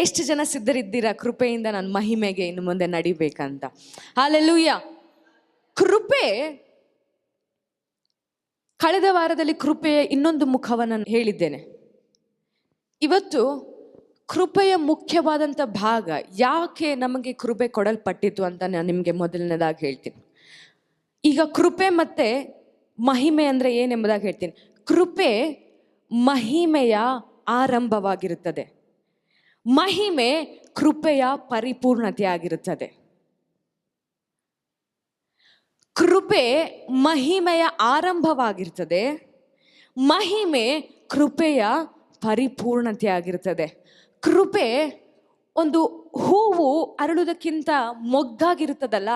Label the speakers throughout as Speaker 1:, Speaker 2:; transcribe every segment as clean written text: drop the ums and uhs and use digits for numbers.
Speaker 1: ಎಷ್ಟು ಜನ ಸಿದ್ಧರಿದ್ದೀರಾ ಕೃಪೆಯಿಂದ ನನ್ನ ಮಹಿಮೆಗೆ ಇನ್ನು ಮುಂದೆ ನಡಿಬೇಕಂತ? ಹಲ್ಲೆಲೂಯ. ಕೃಪೆ, ಕಳೆದ ವಾರದಲ್ಲಿ ಕೃಪೆಯ ಇನ್ನೊಂದು ಮುಖವನ್ನು ಹೇಳಿದ್ದೇನೆ. ಇವತ್ತು ಕೃಪೆಯ ಮುಖ್ಯವಾದಂಥ ಭಾಗ, ಯಾಕೆ ನಮಗೆ ಕೃಪೆ ಕೊಡಲ್ಪಟ್ಟಿತು ಅಂತ ನಾನು ನಿಮಗೆ ಮೊದಲನೇದಾಗಿ ಹೇಳ್ತೀನಿ. ಈಗ ಕೃಪೆ ಮತ್ತೆ ಮಹಿಮೆ ಅಂದರೆ ಏನೆಂಬುದಾಗಿ ಹೇಳ್ತೀನಿ. ಕೃಪೆ ಮಹಿಮೆಯ ಆರಂಭವಾಗಿರುತ್ತದೆ, ಮಹಿಮೆ ಕೃಪೆಯ ಪರಿಪೂರ್ಣತೆ ಆಗಿರುತ್ತದೆ. ಕೃಪೆ ಮಹಿಮೆಯ ಆರಂಭವಾಗಿರ್ತದೆ, ಮಹಿಮೆ ಕೃಪೆಯ ಪರಿಪೂರ್ಣತೆ ಆಗಿರ್ತದೆ. ಕೃಪೆ ಒಂದು ಹೂವು ಅರಳುವುದಕ್ಕಿಂತ ಮೊಗ್ಗಾಗಿರುತ್ತದಲ್ಲ,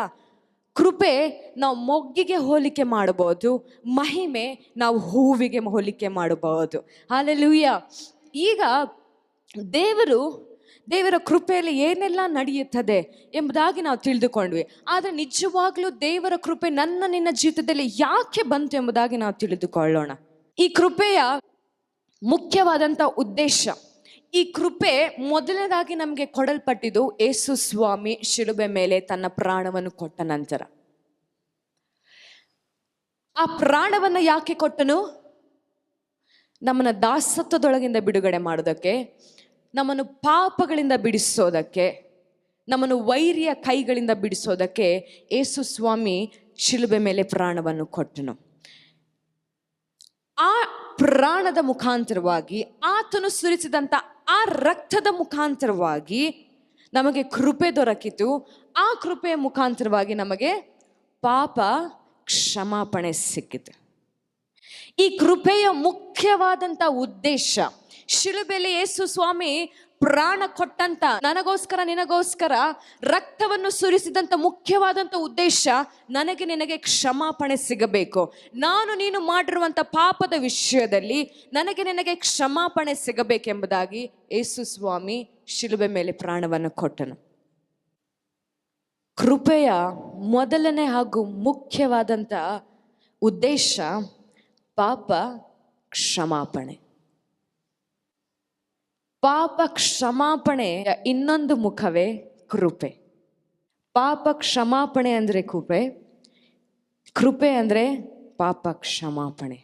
Speaker 1: ಕೃಪೆ ನಾವು ಮೊಗ್ಗಿಗೆ ಹೋಲಿಕೆ ಮಾಡಬಹುದು, ಮಹಿಮೆ ನಾವು ಹೂವಿಗೆ ಹೋಲಿಕೆ ಮಾಡಬಹುದು. ಹಲ್ಲೆಲೂಯ. ಈಗ ದೇವರ ಕೃಪೆಯಲ್ಲಿ ಏನೆಲ್ಲ ನಡೆಯುತ್ತದೆ ಎಂಬುದಾಗಿ ನಾವು ತಿಳಿದುಕೊಂಡ್ವಿ. ಆದರೆ ನಿಜವಾಗ್ಲೂ ದೇವರ ಕೃಪೆ ನಿನ್ನ ಜೀವಿತದಲ್ಲಿ ಯಾಕೆ ಬಂತು ಎಂಬುದಾಗಿ ನಾವು ತಿಳಿದುಕೊಳ್ಳೋಣ. ಈ ಕೃಪೆಯ ಮುಖ್ಯವಾದಂಥ ಉದ್ದೇಶ, ಈ ಕೃಪೆ ಮೊದಲನೇದಾಗಿ ನಮಗೆ ಕೊಡಲ್ಪಟ್ಟಿದ್ದು ಯೇಸು ಸ್ವಾಮಿ ಶಿಲುಬೆ ಮೇಲೆ ತನ್ನ ಪ್ರಾಣವನ್ನು ಕೊಟ್ಟ ನಂತರ. ಆ ಪ್ರಾಣವನ್ನು ಯಾಕೆ ಕೊಟ್ಟನು? ನಮ್ಮನ್ನು ದಾಸತ್ವದೊಳಗಿಂದ ಬಿಡುಗಡೆ ಮಾಡೋದಕ್ಕೆ, ನಮ್ಮನ್ನು ಪಾಪಗಳಿಂದ ಬಿಡಿಸೋದಕ್ಕೆ, ನಮ್ಮನ್ನು ವೈರಿಯ ಕೈಗಳಿಂದ ಬಿಡಿಸೋದಕ್ಕೆ ಯೇಸು ಸ್ವಾಮಿ ಶಿಲುಬೆ ಮೇಲೆ ಪ್ರಾಣವನ್ನು ಕೊಟ್ಟನು. ಆ ಪ್ರಾಣದ ಮುಖಾಂತರವಾಗಿ, ಆತನು ಸುರಿಸಿದಂಥ ಆ ರಕ್ತದ ಮುಖಾಂತರವಾಗಿ ನಮಗೆ ಕೃಪೆ ದೊರಕಿತು. ಆ ಕೃಪೆಯ ಮುಖಾಂತರವಾಗಿ ನಮಗೆ ಪಾಪ ಕ್ಷಮಾಪಣೆ ಸಿಕ್ಕಿತು. ಈ ಕೃಪೆಯ ಮುಖ್ಯವಾದಂಥ ಉದ್ದೇಶ, ಶಿಲುಬೆಯಲ್ಲಿ ಯೇಸು ಸ್ವಾಮಿ ಪ್ರಾಣ ಕೊಟ್ಟಂತ, ನನಗೋಸ್ಕರ ನಿನಗೋಸ್ಕರ ರಕ್ತವನ್ನು ಸುರಿಸಿದಂಥ ಮುಖ್ಯವಾದಂಥ ಉದ್ದೇಶ, ನನಗೆ ನಿನಗೆ ಕ್ಷಮಾಪಣೆ ಸಿಗಬೇಕು. ನೀನು ಮಾಡಿರುವಂಥ ಪಾಪದ ವಿಷಯದಲ್ಲಿ ನನಗೆ ನಿನಗೆ ಕ್ಷಮಾಪಣೆ ಸಿಗಬೇಕೆಂಬುದಾಗಿ ಯೇಸು ಸ್ವಾಮಿ ಶಿಲುಬೆ ಮೇಲೆ ಪ್ರಾಣವನ್ನು ಕೊಟ್ಟನು. ಕೃಪೆಯ ಮೊದಲನೇ ಹಾಗೂ ಮುಖ್ಯವಾದಂಥ ಉದ್ದೇಶ ಪಾಪ ಕ್ಷಮಾಪಣೆ. ಪಾಪ ಕ್ಷಮಾಪಣೆಯ ಇನ್ನೊಂದು ಮುಖವೇ ಕೃಪೆ. ಪಾಪ ಕ್ಷಮಾಪಣೆ ಅಂದರೆ ಕೃಪೆ, ಕೃಪೆ ಅಂದರೆ ಪಾಪ ಕ್ಷಮಾಪಣೆ.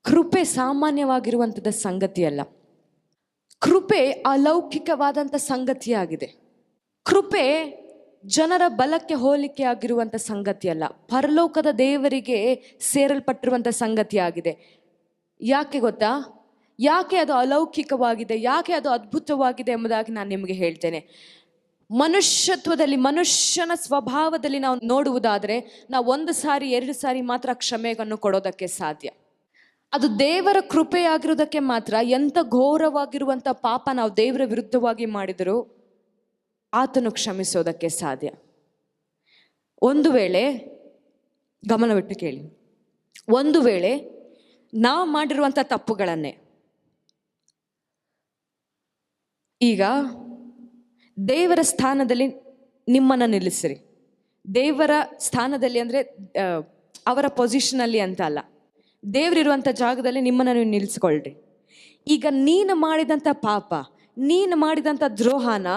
Speaker 1: ಕೃಪೆ ಸಾಮಾನ್ಯವಾಗಿರುವಂಥದ್ದು ಸಂಗತಿಯಲ್ಲ, ಕೃಪೆ ಅಲೌಕಿಕವಾದಂಥ ಸಂಗತಿಯಾಗಿದೆ. ಕೃಪೆ ಜನರ ಬಲಕ್ಕೆ ಹೋಲಿಕೆ ಆಗಿರುವಂಥ ಸಂಗತಿಯಲ್ಲ, ಪರಲೋಕದ ದೇವರಿಗೆ ಸೇರಲ್ಪಟ್ಟಿರುವಂಥ ಸಂಗತಿಯಾಗಿದೆ. ಯಾಕೆ ಗೊತ್ತಾ? ಯಾಕೆ ಅದು ಅಲೌಕಿಕವಾಗಿದೆ, ಯಾಕೆ ಅದು ಅದ್ಭುತವಾಗಿದೆ ಎಂಬುದಾಗಿ ನಾನು ನಿಮಗೆ ಹೇಳ್ತೇನೆ. ಮನುಷ್ಯತ್ವದಲ್ಲಿ, ಮನುಷ್ಯನ ಸ್ವಭಾವದಲ್ಲಿ ನಾವು ನೋಡುವುದಾದರೆ, ನಾವು 1 ಸಾರಿ 2 ಸಾರಿ ಮಾತ್ರ ಕ್ಷಮೆಯನ್ನು ಕೊಡೋದಕ್ಕೆ ಸಾಧ್ಯ. ಅದು ದೇವರ ಕೃಪೆಯಾಗಿರೋದಕ್ಕೆ ಮಾತ್ರ. ಎಂಥ ಘೋರವಾಗಿರುವಂಥ ಪಾಪ ನಾವು ದೇವರ ವಿರುದ್ಧವಾಗಿ ಮಾಡಿದರೂ ಆತನು ಕ್ಷಮಿಸೋದಕ್ಕೆ ಸಾಧ್ಯ. ಒಂದು ವೇಳೆ, ಗಮನವಿಟ್ಟು ಕೇಳಿ, ಒಂದು ವೇಳೆ ನಾವು ಮಾಡಿರುವಂಥ ತಪ್ಪುಗಳನ್ನೇ ಈಗ ದೇವರ ಸ್ಥಾನದಲ್ಲಿ ನಿಮ್ಮನ್ನು ನಿಲ್ಲಿಸಿರಿ. ದೇವರ ಸ್ಥಾನದಲ್ಲಿ ಅಂದರೆ ಅವರ ಪೊಸಿಷನಲ್ಲಿ ಅಂತ ಅಲ್ಲ, ದೇವರಿರುವಂಥ ಜಾಗದಲ್ಲಿ ನಿಮ್ಮನ್ನು ನೀವು ನಿಲ್ಲಿಸ್ಕೊಳ್ರಿ. ಈಗ ನೀನು ಮಾಡಿದಂಥ ಪಾಪ, ನೀನು ಮಾಡಿದಂಥ ದ್ರೋಹನ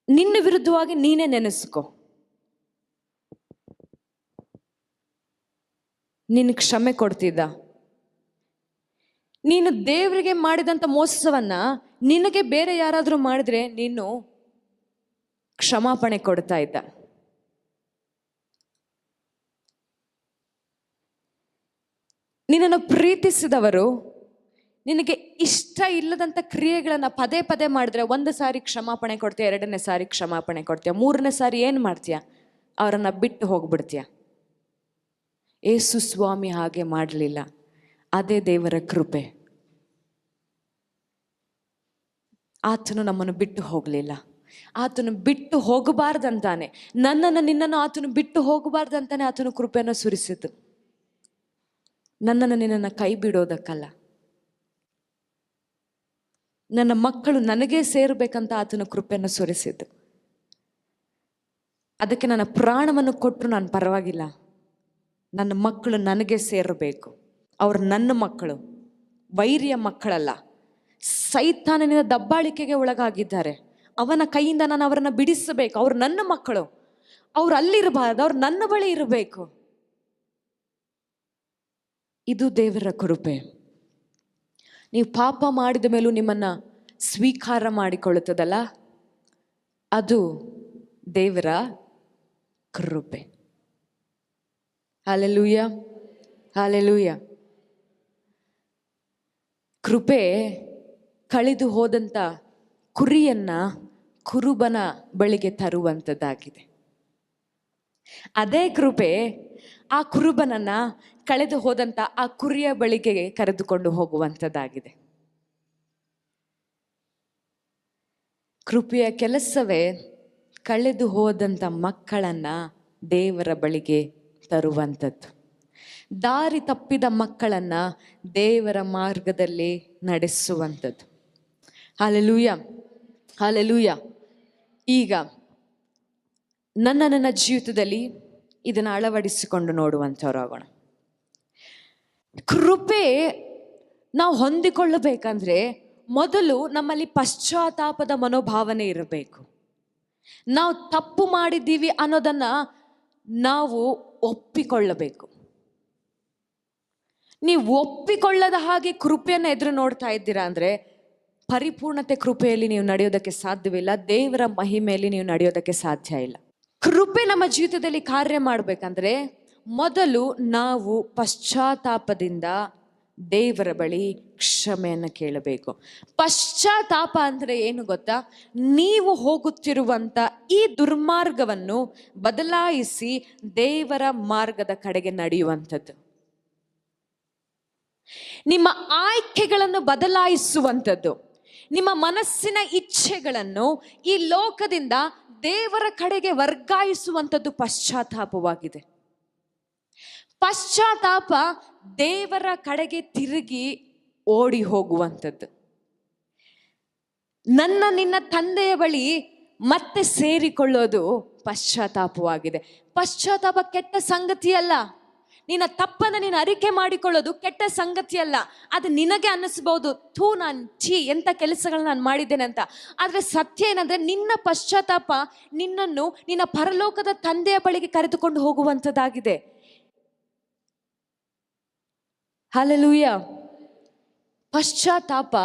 Speaker 1: ನಿನ್ನ ವಿರುದ್ಧವಾಗಿ ನೀನೇ ನೆನೆಸ್ಕೊ. ನಿನ್ನ ಕ್ಷಮೆ ಕೊಡ್ತಿದ್ದ? ನೀನು ದೇವರಿಗೆ ಮಾಡಿದಂಥ ಮೋಸವನ್ನ ನಿನಗೆ ಬೇರೆ ಯಾರಾದರೂ ಮಾಡಿದ್ರೆ ನೀನು ಕ್ಷಮಾಪಣೆ ಕೊಡ್ತಾ ಇದ್ದ? ನಿನ್ನನ್ನು ಪ್ರೀತಿಸಿದವರು ನಿನಗೆ ಇಷ್ಟ ಇಲ್ಲದಂಥ ಕ್ರಿಯೆಗಳನ್ನು ಪದೇ ಪದೇ ಮಾಡಿದ್ರೆ 1 ಸಾರಿ ಕ್ಷಮಾಪಣೆ ಕೊಡ್ತೀಯ, 2ನೇ ಸಾರಿ ಕ್ಷಮಾಪಣೆ ಕೊಡ್ತೀಯ, 3ನೇ ಸಾರಿ ಏನು ಮಾಡ್ತೀಯ? ಅವರನ್ನು ಬಿಟ್ಟು ಹೋಗ್ಬಿಡ್ತೀಯ. ಯೇಸು ಸ್ವಾಮಿ ಹಾಗೆ ಮಾಡಲಿಲ್ಲ. ಅದೇ ದೇವರ ಕೃಪೆ. ಆತನು ನಮ್ಮನ್ನು ಬಿಟ್ಟು ಹೋಗಲಿಲ್ಲ. ಆತನು ಬಿಟ್ಟು ಹೋಗಬಾರ್ದಂತಾನೆ, ನನ್ನನ್ನು ನಿನ್ನನ್ನು ಆತನು ಬಿಟ್ಟು ಹೋಗಬಾರ್ದಂತಾನೆ ಆತನು ಕೃಪೆಯನ್ನು ಸುರಿಸಿತು. ನನ್ನನ್ನು ನಿನ್ನನ್ನು ಕೈ ಬಿಡೋದಕ್ಕಲ್ಲ, ನನ್ನ ಮಕ್ಕಳು ನನಗೇ ಸೇರಬೇಕಂತ ಆತನು ಕೃಪೆಯನ್ನು ಸುರಿಸಿದ್ದು. ಅದಕ್ಕೆ ನನ್ನ ಪ್ರಾಣವನ್ನು ಕೊಟ್ಟರು ನಾನು ಪರವಾಗಿಲ್ಲ, ನನ್ನ ಮಕ್ಕಳು ನನಗೆ ಸೇರಬೇಕು. ಅವರು ನನ್ನ ಮಕ್ಕಳು, ವೈರಿಯ ಮಕ್ಕಳಲ್ಲ, ಸೈತಾನನಿಂದ ದಬ್ಬಾಳಿಕೆಗೆ ಒಳಗಾಗಿದ್ದಾರೆ. ಅವನ ಕೈಯಿಂದ ನಾನು ಅವರನ್ನು ಬಿಡಿಸಬೇಕು. ಅವ್ರು ನನ್ನ ಮಕ್ಕಳು, ಅವ್ರು ಅಲ್ಲಿರಬಾರ್ದು, ಅವ್ರು ನನ್ನ ಬಳಿ ಇರಬೇಕು. ಇದು ದೇವರ ಕೃಪೆ. ನೀವು ಪಾಪ ಮಾಡಿದ ಮೇಲೂ ನಿಮ್ಮನ್ನು ಸ್ವೀಕಾರ ಮಾಡಿಕೊಳ್ಳುತ್ತದಲ್ಲ, ಅದು ದೇವರ ಕೃಪೆ. Hallelujah, hallelujah. ಕೃಪೆ ಕಳೆದು ಹೋದಂಥ ಕುರಿಯನ್ನ ಕುರುಬನ ಬಳಿಗೆ ತರುವಂಥದ್ದಾಗಿದೆ. ಅದೇ ಕೃಪೆ ಆ ಕುರುಬನನ್ನ ಕಳೆದು ಹೋದಂಥ ಆ ಕುರಿಯ ಬಳಿಗೆ ಕರೆದುಕೊಂಡು ಹೋಗುವಂಥದ್ದಾಗಿದೆ. ಕೃಪೆಯ ಕೆಲಸವೇ ಕಳೆದು ಹೋದಂಥ ಮಕ್ಕಳನ್ನ ದೇವರ ಬಳಿಗೆ ತರುವಂಥದ್ದು. ದಾರಿ ತಪ್ಪಿದ ಮಕ್ಕಳನ್ನ ದೇವರ ಮಾರ್ಗದಲ್ಲಿ ನಡೆಸುವಂಥದ್ದು. Hallelujah, hallelujah. ಈಗ ನನ್ನ ಜೀವಿತದಲ್ಲಿ ಇದನ್ನು ಅಳವಡಿಸಿಕೊಂಡು ನೋಡುವಂಥವ್ರಾಗೋಣ. ಕೃಪೆ ನಾವು ಹೊಂದಿಕೊಳ್ಳಬೇಕಂದ್ರೆ ಮೊದಲು ನಮ್ಮಲ್ಲಿ ಪಶ್ಚಾತ್ತಾಪದ ಮನೋಭಾವನೆ ಇರಬೇಕು. ನಾವು ತಪ್ಪು ಮಾಡಿದ್ದೀವಿ ಅನ್ನೋದನ್ನ ನಾವು ಒಪ್ಪಿಕೊಳ್ಳಬೇಕು. ನೀವು ಒಪ್ಪಿಕೊಳ್ಳದ ಹಾಗೆ ಕೃಪೆಯನ್ನು ಎದುರು ನೋಡ್ತಾ ಇದ್ದೀರಾ ಅಂದರೆ ಪರಿಪೂರ್ಣತೆ ಕೃಪೆಯಲ್ಲಿ ನೀವು ನಡೆಯೋದಕ್ಕೆ ಸಾಧ್ಯವಿಲ್ಲ. ದೇವರ ಮಹಿಮೆಯಲ್ಲಿ ನೀವು ನಡೆಯೋದಕ್ಕೆ ಸಾಧ್ಯ ಇಲ್ಲ. ಕೃಪೆ ನಮ್ಮ ಜೀವಿತದಲ್ಲಿ ಕಾರ್ಯ ಮಾಡಬೇಕಂದ್ರೆ ಮೊದಲು ನಾವು ಪಶ್ಚಾತ್ತಾಪದಿಂದ ದೇವರ ಬಳಿ ಕ್ಷಮೆಯನ್ನು ಕೇಳಬೇಕು. ಪಶ್ಚಾತ್ತಾಪ ಅಂದರೆ ಏನು ಗೊತ್ತಾ? ನೀವು ಹೋಗುತ್ತಿರುವಂಥ ಈ ದುರ್ಮಾರ್ಗವನ್ನು ಬದಲಾಯಿಸಿ ದೇವರ ಮಾರ್ಗದ ಕಡೆಗೆ ನಡೆಯುವಂಥದ್ದು. ನಿಮ್ಮ ಆಯ್ಕೆಗಳನ್ನು ಬದಲಾಯಿಸುವಂಥದ್ದು, ನಿಮ್ಮ ಮನಸ್ಸಿನ ಇಚ್ಛೆಗಳನ್ನು ಈ ಲೋಕದಿಂದ ದೇವರ ಕಡೆಗೆ ವರ್ಗಾಯಿಸುವಂಥದ್ದು ಪಶ್ಚಾತ್ತಾಪವಾಗಿದೆ. ಪಶ್ಚಾತ್ತಾಪ ದೇವರ ಕಡೆಗೆ ತಿರುಗಿ ಓಡಿ ಹೋಗುವಂಥದ್ದು. ನಿನ್ನ ತಂದೆಯ ಬಳಿ ಮತ್ತೆ ಸೇರಿಕೊಳ್ಳೋದು ಪಶ್ಚಾತ್ತಾಪವಾಗಿದೆ. ಪಶ್ಚಾತ್ತಾಪ ಕೆಟ್ಟ ಸಂಗತಿಯಲ್ಲ. ನಿನ್ನ ತಪ್ಪನ್ನು ನೀನು ಅರಿಕೆ ಮಾಡಿಕೊಳ್ಳೋದು ಕೆಟ್ಟ ಸಂಗತಿಯಲ್ಲ. ಅದು ನಿನಗೆ ಅನ್ನಿಸ್ಬೋದು, ಎಂಥ ಕೆಲಸಗಳನ್ನ ನಾನು ಮಾಡಿದ್ದೇನೆ ಅಂತ. ಆದರೆ ಸತ್ಯ ಏನಂದ್ರೆ ನಿನ್ನ ಪಶ್ಚಾತ್ತಾಪ ನಿನ್ನನ್ನು ನಿನ್ನ ಪರಲೋಕದ ತಂದೆಯ ಬಳಿಗೆ ಕರೆದುಕೊಂಡು ಹೋಗುವಂಥದ್ದಾಗಿದೆ. ಹಲ್ಲೆಲೂಯಾ. ಪಶ್ಚಾತ್ತಾಪ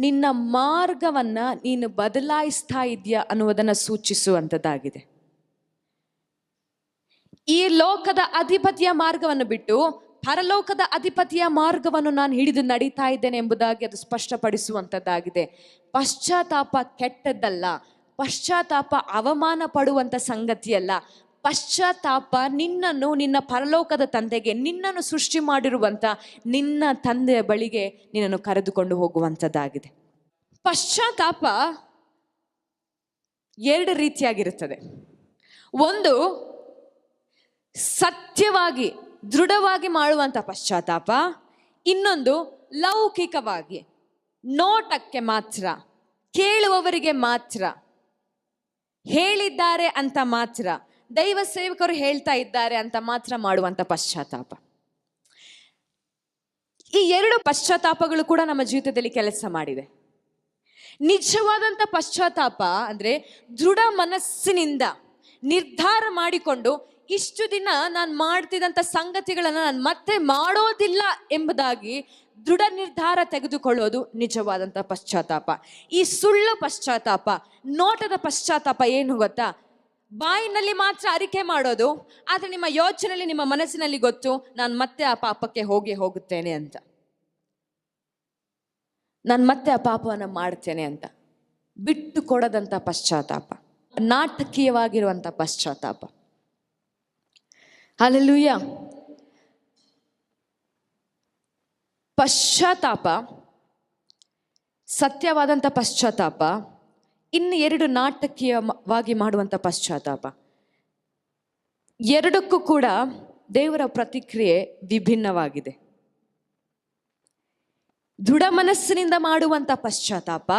Speaker 1: ನಿನ್ನ ಮಾರ್ಗವನ್ನ ನೀನು ಬದಲಾಯಿಸ್ತಾ ಇದೆಯಾ ಅನ್ನುವುದನ್ನು ಸೂಚಿಸುವಂಥದ್ದಾಗಿದೆ. ಈ ಲೋಕದ ಅಧಿಪತಿಯ ಮಾರ್ಗವನ್ನು ಬಿಟ್ಟು ಪರಲೋಕದ ಅಧಿಪತಿಯ ಮಾರ್ಗವನ್ನು ನಾನು ಹಿಡಿದು ನಡೀತಾ ಇದ್ದೇನೆ ಎಂಬುದಾಗಿ ಅದು ಸ್ಪಷ್ಟಪಡಿಸುವಂಥದ್ದಾಗಿದೆ. ಪಶ್ಚಾತ್ತಾಪ ಕೆಟ್ಟದ್ದಲ್ಲ. ಪಶ್ಚಾತ್ತಾಪ ಅವಮಾನ ಪಡುವಂಥ ಸಂಗತಿಯಲ್ಲ. ಪಶ್ಚಾತ್ತಾಪ ನಿನ್ನನ್ನು ನಿನ್ನ ಪರಲೋಕದ ತಂದೆಗೆ, ನಿನ್ನನ್ನು ಸೃಷ್ಟಿ ಮಾಡಿರುವಂಥ ನಿನ್ನ ತಂದೆಯ ಬಳಿಗೆ ನಿನ್ನನ್ನು ಕರೆದುಕೊಂಡು ಹೋಗುವಂಥದ್ದಾಗಿದೆ. ಪಶ್ಚಾತ್ತಾಪ ಎರಡು ರೀತಿಯಾಗಿರುತ್ತದೆ. ಒಂದು ಸತ್ಯವಾಗಿ ದೃಢವಾಗಿ ಮಾಡುವಂಥ ಪಶ್ಚಾತ್ತಾಪ, ಇನ್ನೊಂದು ಲೌಕಿಕವಾಗಿ ನೋಟಕ್ಕೆ ಮಾತ್ರ, ಕೇಳುವವರಿಗೆ ಮಾತ್ರ, ಹೇಳಿದ್ದಾರೆ ಅಂತ ಮಾತ್ರ, ದೈವ ಸೇವಕರು ಹೇಳ್ತಾ ಇದ್ದಾರೆ ಅಂತ ಮಾತ್ರ ಮಾಡುವಂಥ ಪಶ್ಚಾತ್ತಾಪ. ಈ ಎರಡು ಪಶ್ಚಾತ್ತಾಪಗಳು ಕೂಡ ನಮ್ಮ ಜೀವಿತದಲ್ಲಿ ಕೆಲಸ ಮಾಡಿದೆ. ನಿಜವಾದಂಥ ಪಶ್ಚಾತ್ತಾಪ ಅಂದರೆ ದೃಢ ಮನಸ್ಸಿನಿಂದ ನಿರ್ಧಾರ ಮಾಡಿಕೊಂಡು ಇಷ್ಟು ದಿನ ನಾನು ಮಾಡ್ತಿದ್ದಂಥ ಸಂಗತಿಗಳನ್ನು ನಾನು ಮತ್ತೆ ಮಾಡೋದಿಲ್ಲ ಎಂಬುದಾಗಿ ದೃಢ ನಿರ್ಧಾರ ತೆಗೆದುಕೊಳ್ಳೋದು ನಿಜವಾದಂಥ ಪಶ್ಚಾತ್ತಾಪ. ಈ ಸುಳ್ಳು ಪಶ್ಚಾತ್ತಾಪ, ನೋಟದ ಪಶ್ಚಾತ್ತಾಪ ಏನು ಗೊತ್ತಾ? ಬಾಯಿನಲ್ಲಿ ಮಾತ್ರ ಅರಿಕೆ ಮಾಡೋದು, ಆದರೆ ನಿಮ್ಮ ಯೋಚನೆಯಲ್ಲಿ, ನಿಮ್ಮ ಮನಸ್ಸಿನಲ್ಲಿ ಗೊತ್ತು ನಾನು ಮತ್ತೆ ಆ ಪಾಪಕ್ಕೆ ಹೋಗುತ್ತೇನೆ ಅಂತ, ನಾನು ಮತ್ತೆ ಆ ಪಾಪವನ್ನು ಮಾಡ್ತೇನೆ ಅಂತ. ಬಿಟ್ಟು ಕೊಡದಂಥ ಪಶ್ಚಾತ್ತಾಪ, ನಾಟಕೀಯವಾಗಿರುವಂಥ ಪಶ್ಚಾತ್ತಾಪ. ಹಲ್ಲೆಲೂಯಾ. ಪಶ್ಚಾತ್ತಾಪ, ಸತ್ಯವಾದಂಥ ಪಶ್ಚಾತ್ತಾಪ, ಇನ್ನು ಎರಡು ನಾಟಕೀಯವಾಗಿ ಮಾಡುವಂಥ ಪಶ್ಚಾತ್ತಾಪ. ಎರಡಕ್ಕೂ ಕೂಡ ದೇವರ ಪ್ರತಿಕ್ರಿಯೆ ವಿಭಿನ್ನವಾಗಿದೆ. ದೃಢ ಮನಸ್ಸಿನಿಂದ ಮಾಡುವಂಥ ಪಶ್ಚಾತ್ತಾಪ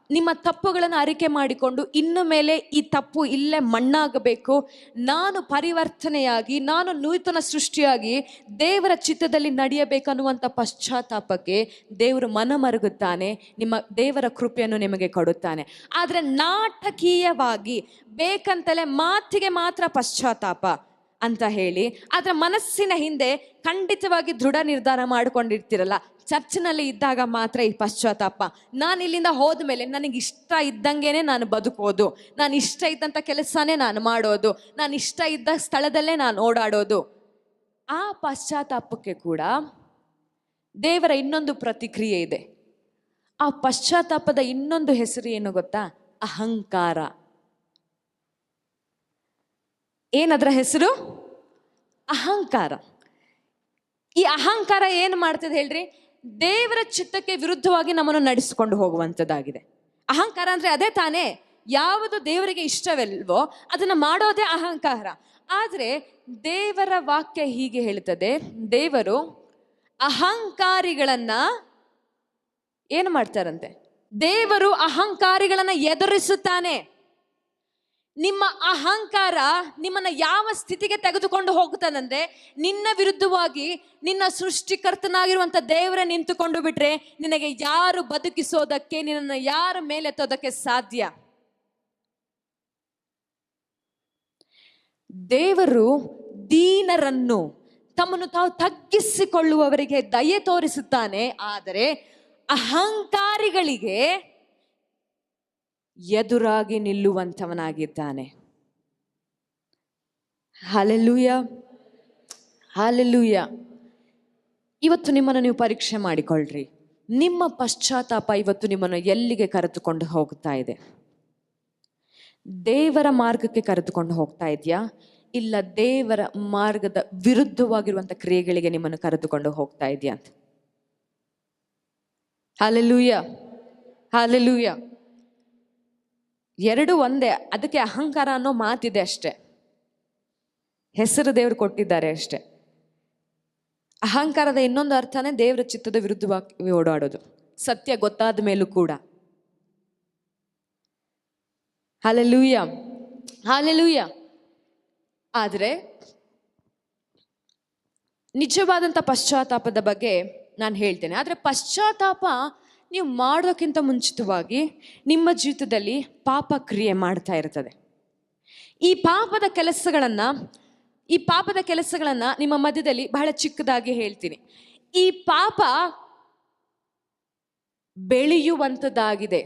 Speaker 1: ನಿಮ್ಮ ತಪ್ಪುಗಳನ್ನು ಅರಿಕೆ ಮಾಡಿಕೊಂಡು ಇನ್ನು ಮೇಲೆ ಈ ತಪ್ಪು ಇಲ್ಲೇ ಮಣ್ಣಾಗಬೇಕು, ನಾನು ಪರಿವರ್ತನೆಯಾಗಿ ನಾನು ನೂತನ ಸೃಷ್ಟಿಯಾಗಿ ದೇವರ ಚಿತ್ತದಲ್ಲಿ ನಡೆಯಬೇಕನ್ನುವಂಥ ಪಶ್ಚಾತ್ತಾಪಕ್ಕೆ ದೇವರು ಮನಮರುಗುತ್ತಾನೆ, ನಿಮ್ಮ ದೇವರ ಕೃಪೆಯನ್ನು ನಿಮಗೆ ಕೊಡುತ್ತಾನೆ. ಆದರೆ ನಾಟಕೀಯವಾಗಿ ಬೇಕಂತಲೇ ಮಾತಿಗೆ ಮಾತ್ರ ಪಶ್ಚಾತ್ತಾಪ ಅಂತ ಹೇಳಿ ಅದರ ಮನಸ್ಸಿನ ಹಿಂದೆ ಖಂಡಿತವಾಗಿ ದೃಢ ನಿರ್ಧಾರ ಮಾಡ್ಕೊಂಡಿರ್ತಿರಲ್ಲ, ಚರ್ಚ್ನಲ್ಲಿ ಇದ್ದಾಗ ಮಾತ್ರ ಈ ಪಶ್ಚಾತ್ತಾಪ, ನಾನು ಇಲ್ಲಿಂದ ಹೋದ ಮೇಲೆ ನನಗೆ ಇಷ್ಟ ಇದ್ದಂಗೆನೆ ನಾನು ಬದುಕೋದು, ನಾನು ಇಷ್ಟ ಇದ್ದಂಥ ಕೆಲಸನೇ ನಾನು ಮಾಡೋದು, ನಾನು ಇಷ್ಟ ಇದ್ದ ಸ್ಥಳದಲ್ಲೇ ನಾನು ಓಡಾಡೋದು. ಆ ಪಶ್ಚಾತ್ತಾಪಕ್ಕೆ ಕೂಡ ದೇವರ ಇನ್ನೊಂದು ಪ್ರತಿಕ್ರಿಯೆ ಇದೆ. ಆ ಪಶ್ಚಾತ್ತಾಪದ ಇನ್ನೊಂದು ಹೆಸರು ಏನು ಗೊತ್ತಾ? ಅಹಂಕಾರ. ಏನದರ ಹೆಸರು? ಅಹಂಕಾರ. ಈ ಅಹಂಕಾರ ಏನು ಮಾಡ್ತದೆ ಹೇಳ್ರಿ? ದೇವರ ಚಿತ್ತಕ್ಕೆ ವಿರುದ್ಧವಾಗಿ ನಮ್ಮನ್ನು ನಡೆಸಿಕೊಂಡು ಹೋಗುವಂಥದ್ದಾಗಿದೆ. ಅಹಂಕಾರ ಅಂದರೆ ಅದೇ ತಾನೇ, ಯಾವುದು ದೇವರಿಗೆ ಇಷ್ಟವಿಲ್ವೋ ಅದನ್ನು ಮಾಡೋದೇ ಅಹಂಕಾರ. ಆದರೆ ದೇವರ ವಾಕ್ಯ ಹೀಗೆ ಹೇಳ್ತದೆ, ದೇವರು ಅಹಂಕಾರಿಗಳನ್ನ ಏನು ಮಾಡ್ತಾರಂತೆ? ದೇವರು ಅಹಂಕಾರಿಗಳನ್ನ ಎದುರಿಸುತ್ತಾನೆ. ನಿಮ್ಮ ಅಹಂಕಾರ ನಿಮ್ಮನ್ನ ಯಾವ ಸ್ಥಿತಿಗೆ ತೆಗೆದುಕೊಂಡು ಹೋಗ್ತಾನಂದ್ರೆ, ನಿನ್ನ ವಿರುದ್ಧವಾಗಿ ನಿನ್ನ ಸೃಷ್ಟಿಕರ್ತನಾಗಿರುವಂಥ ದೇವರೇ ನಿಂತುಕೊಂಡು ಬಿಟ್ರೆ ನಿನಗೆ ಯಾರು ಬದುಕಿಸೋದಕ್ಕೆ, ನಿನ್ನನ್ನು ಯಾರು ಮೇಲೆತ್ತೋದಕ್ಕೆ ಸಾಧ್ಯ? ದೇವರು ದೀನರನ್ನು, ತಮ್ಮನ್ನು ತಾವು ತಗ್ಗಿಸಿಕೊಳ್ಳುವವರಿಗೆ ದಯೆ ತೋರಿಸುತ್ತಾನೆ, ಆದರೆ ಅಹಂಕಾರಿಗಳಿಗೆ ಎದುರಾಗಿ ನಿಲ್ಲುವಂಥವನಾಗಿದ್ದಾನೆ. Hallelujah, hallelujah. ಇವತ್ತು ನಿಮ್ಮನ್ನು ನೀವು ಪರೀಕ್ಷೆ ಮಾಡಿಕೊಳ್ಳ್ರಿ. ನಿಮ್ಮ ಪಶ್ಚಾತ್ತಾಪ ಇವತ್ತು ನಿಮ್ಮನ್ನು ಎಲ್ಲಿಗೆ ಕರೆದುಕೊಂಡು ಹೋಗ್ತಾ ಇದೆ? ದೇವರ ಮಾರ್ಗಕ್ಕೆ ಕರೆದುಕೊಂಡು ಹೋಗ್ತಾ ಇದೆಯಾ, ಇಲ್ಲ ದೇವರ ಮಾರ್ಗದ ವಿರುದ್ಧವಾಗಿರುವಂಥ ಕ್ರಿಯೆಗಳಿಗೆ ನಿಮ್ಮನ್ನು ಕರೆದುಕೊಂಡು ಹೋಗ್ತಾ ಇದೆಯಾ ಅಂತ? Hallelujah, hallelujah. ಎರಡು ಒಂದೇ. ಅದಕ್ಕೆ ಅಹಂಕಾರ ಅನ್ನೋ ಮಾತಿದೆ ಅಷ್ಟೆ, ಹೆಸರು ದೇವರು ಕೊಟ್ಟಿದ್ದಾರೆ ಅಷ್ಟೆ. ಅಹಂಕಾರದ ಇನ್ನೊಂದು ಅರ್ಥನೇ ದೇವರ ಚಿತ್ತದ ವಿರುದ್ಧವಾಗಿ ಓಡಾಡೋದು, ಸತ್ಯ ಗೊತ್ತಾದ ಮೇಲೂ ಕೂಡ. Hallelujah, hallelujah. ಆದರೆ ನಿಜವಾದಂಥ ಪಶ್ಚಾತ್ತಾಪದ ಬಗ್ಗೆ ನಾನು ಹೇಳ್ತೇನೆ. ಆದರೆ ಪಶ್ಚಾತ್ತಾಪ ನೀವು ಮಾಡೋಕ್ಕಿಂತ ಮುಂಚಿತವಾಗಿ ನಿಮ್ಮ ಜೀವಿತದಲ್ಲಿ ಪಾಪ ಕ್ರಿಯೆ ಮಾಡ್ತಾ ಇರ್ತದೆ. ಈ ಪಾಪದ ಕೆಲಸಗಳನ್ನು ನಿಮ್ಮ ಮಧ್ಯದಲ್ಲಿ ಬಹಳ ಚಿಕ್ಕದಾಗಿ ಹೇಳ್ತೀನಿ. ಈ ಪಾಪ ಬೆಳೆಯುವಂಥದ್ದಾಗಿದೆ,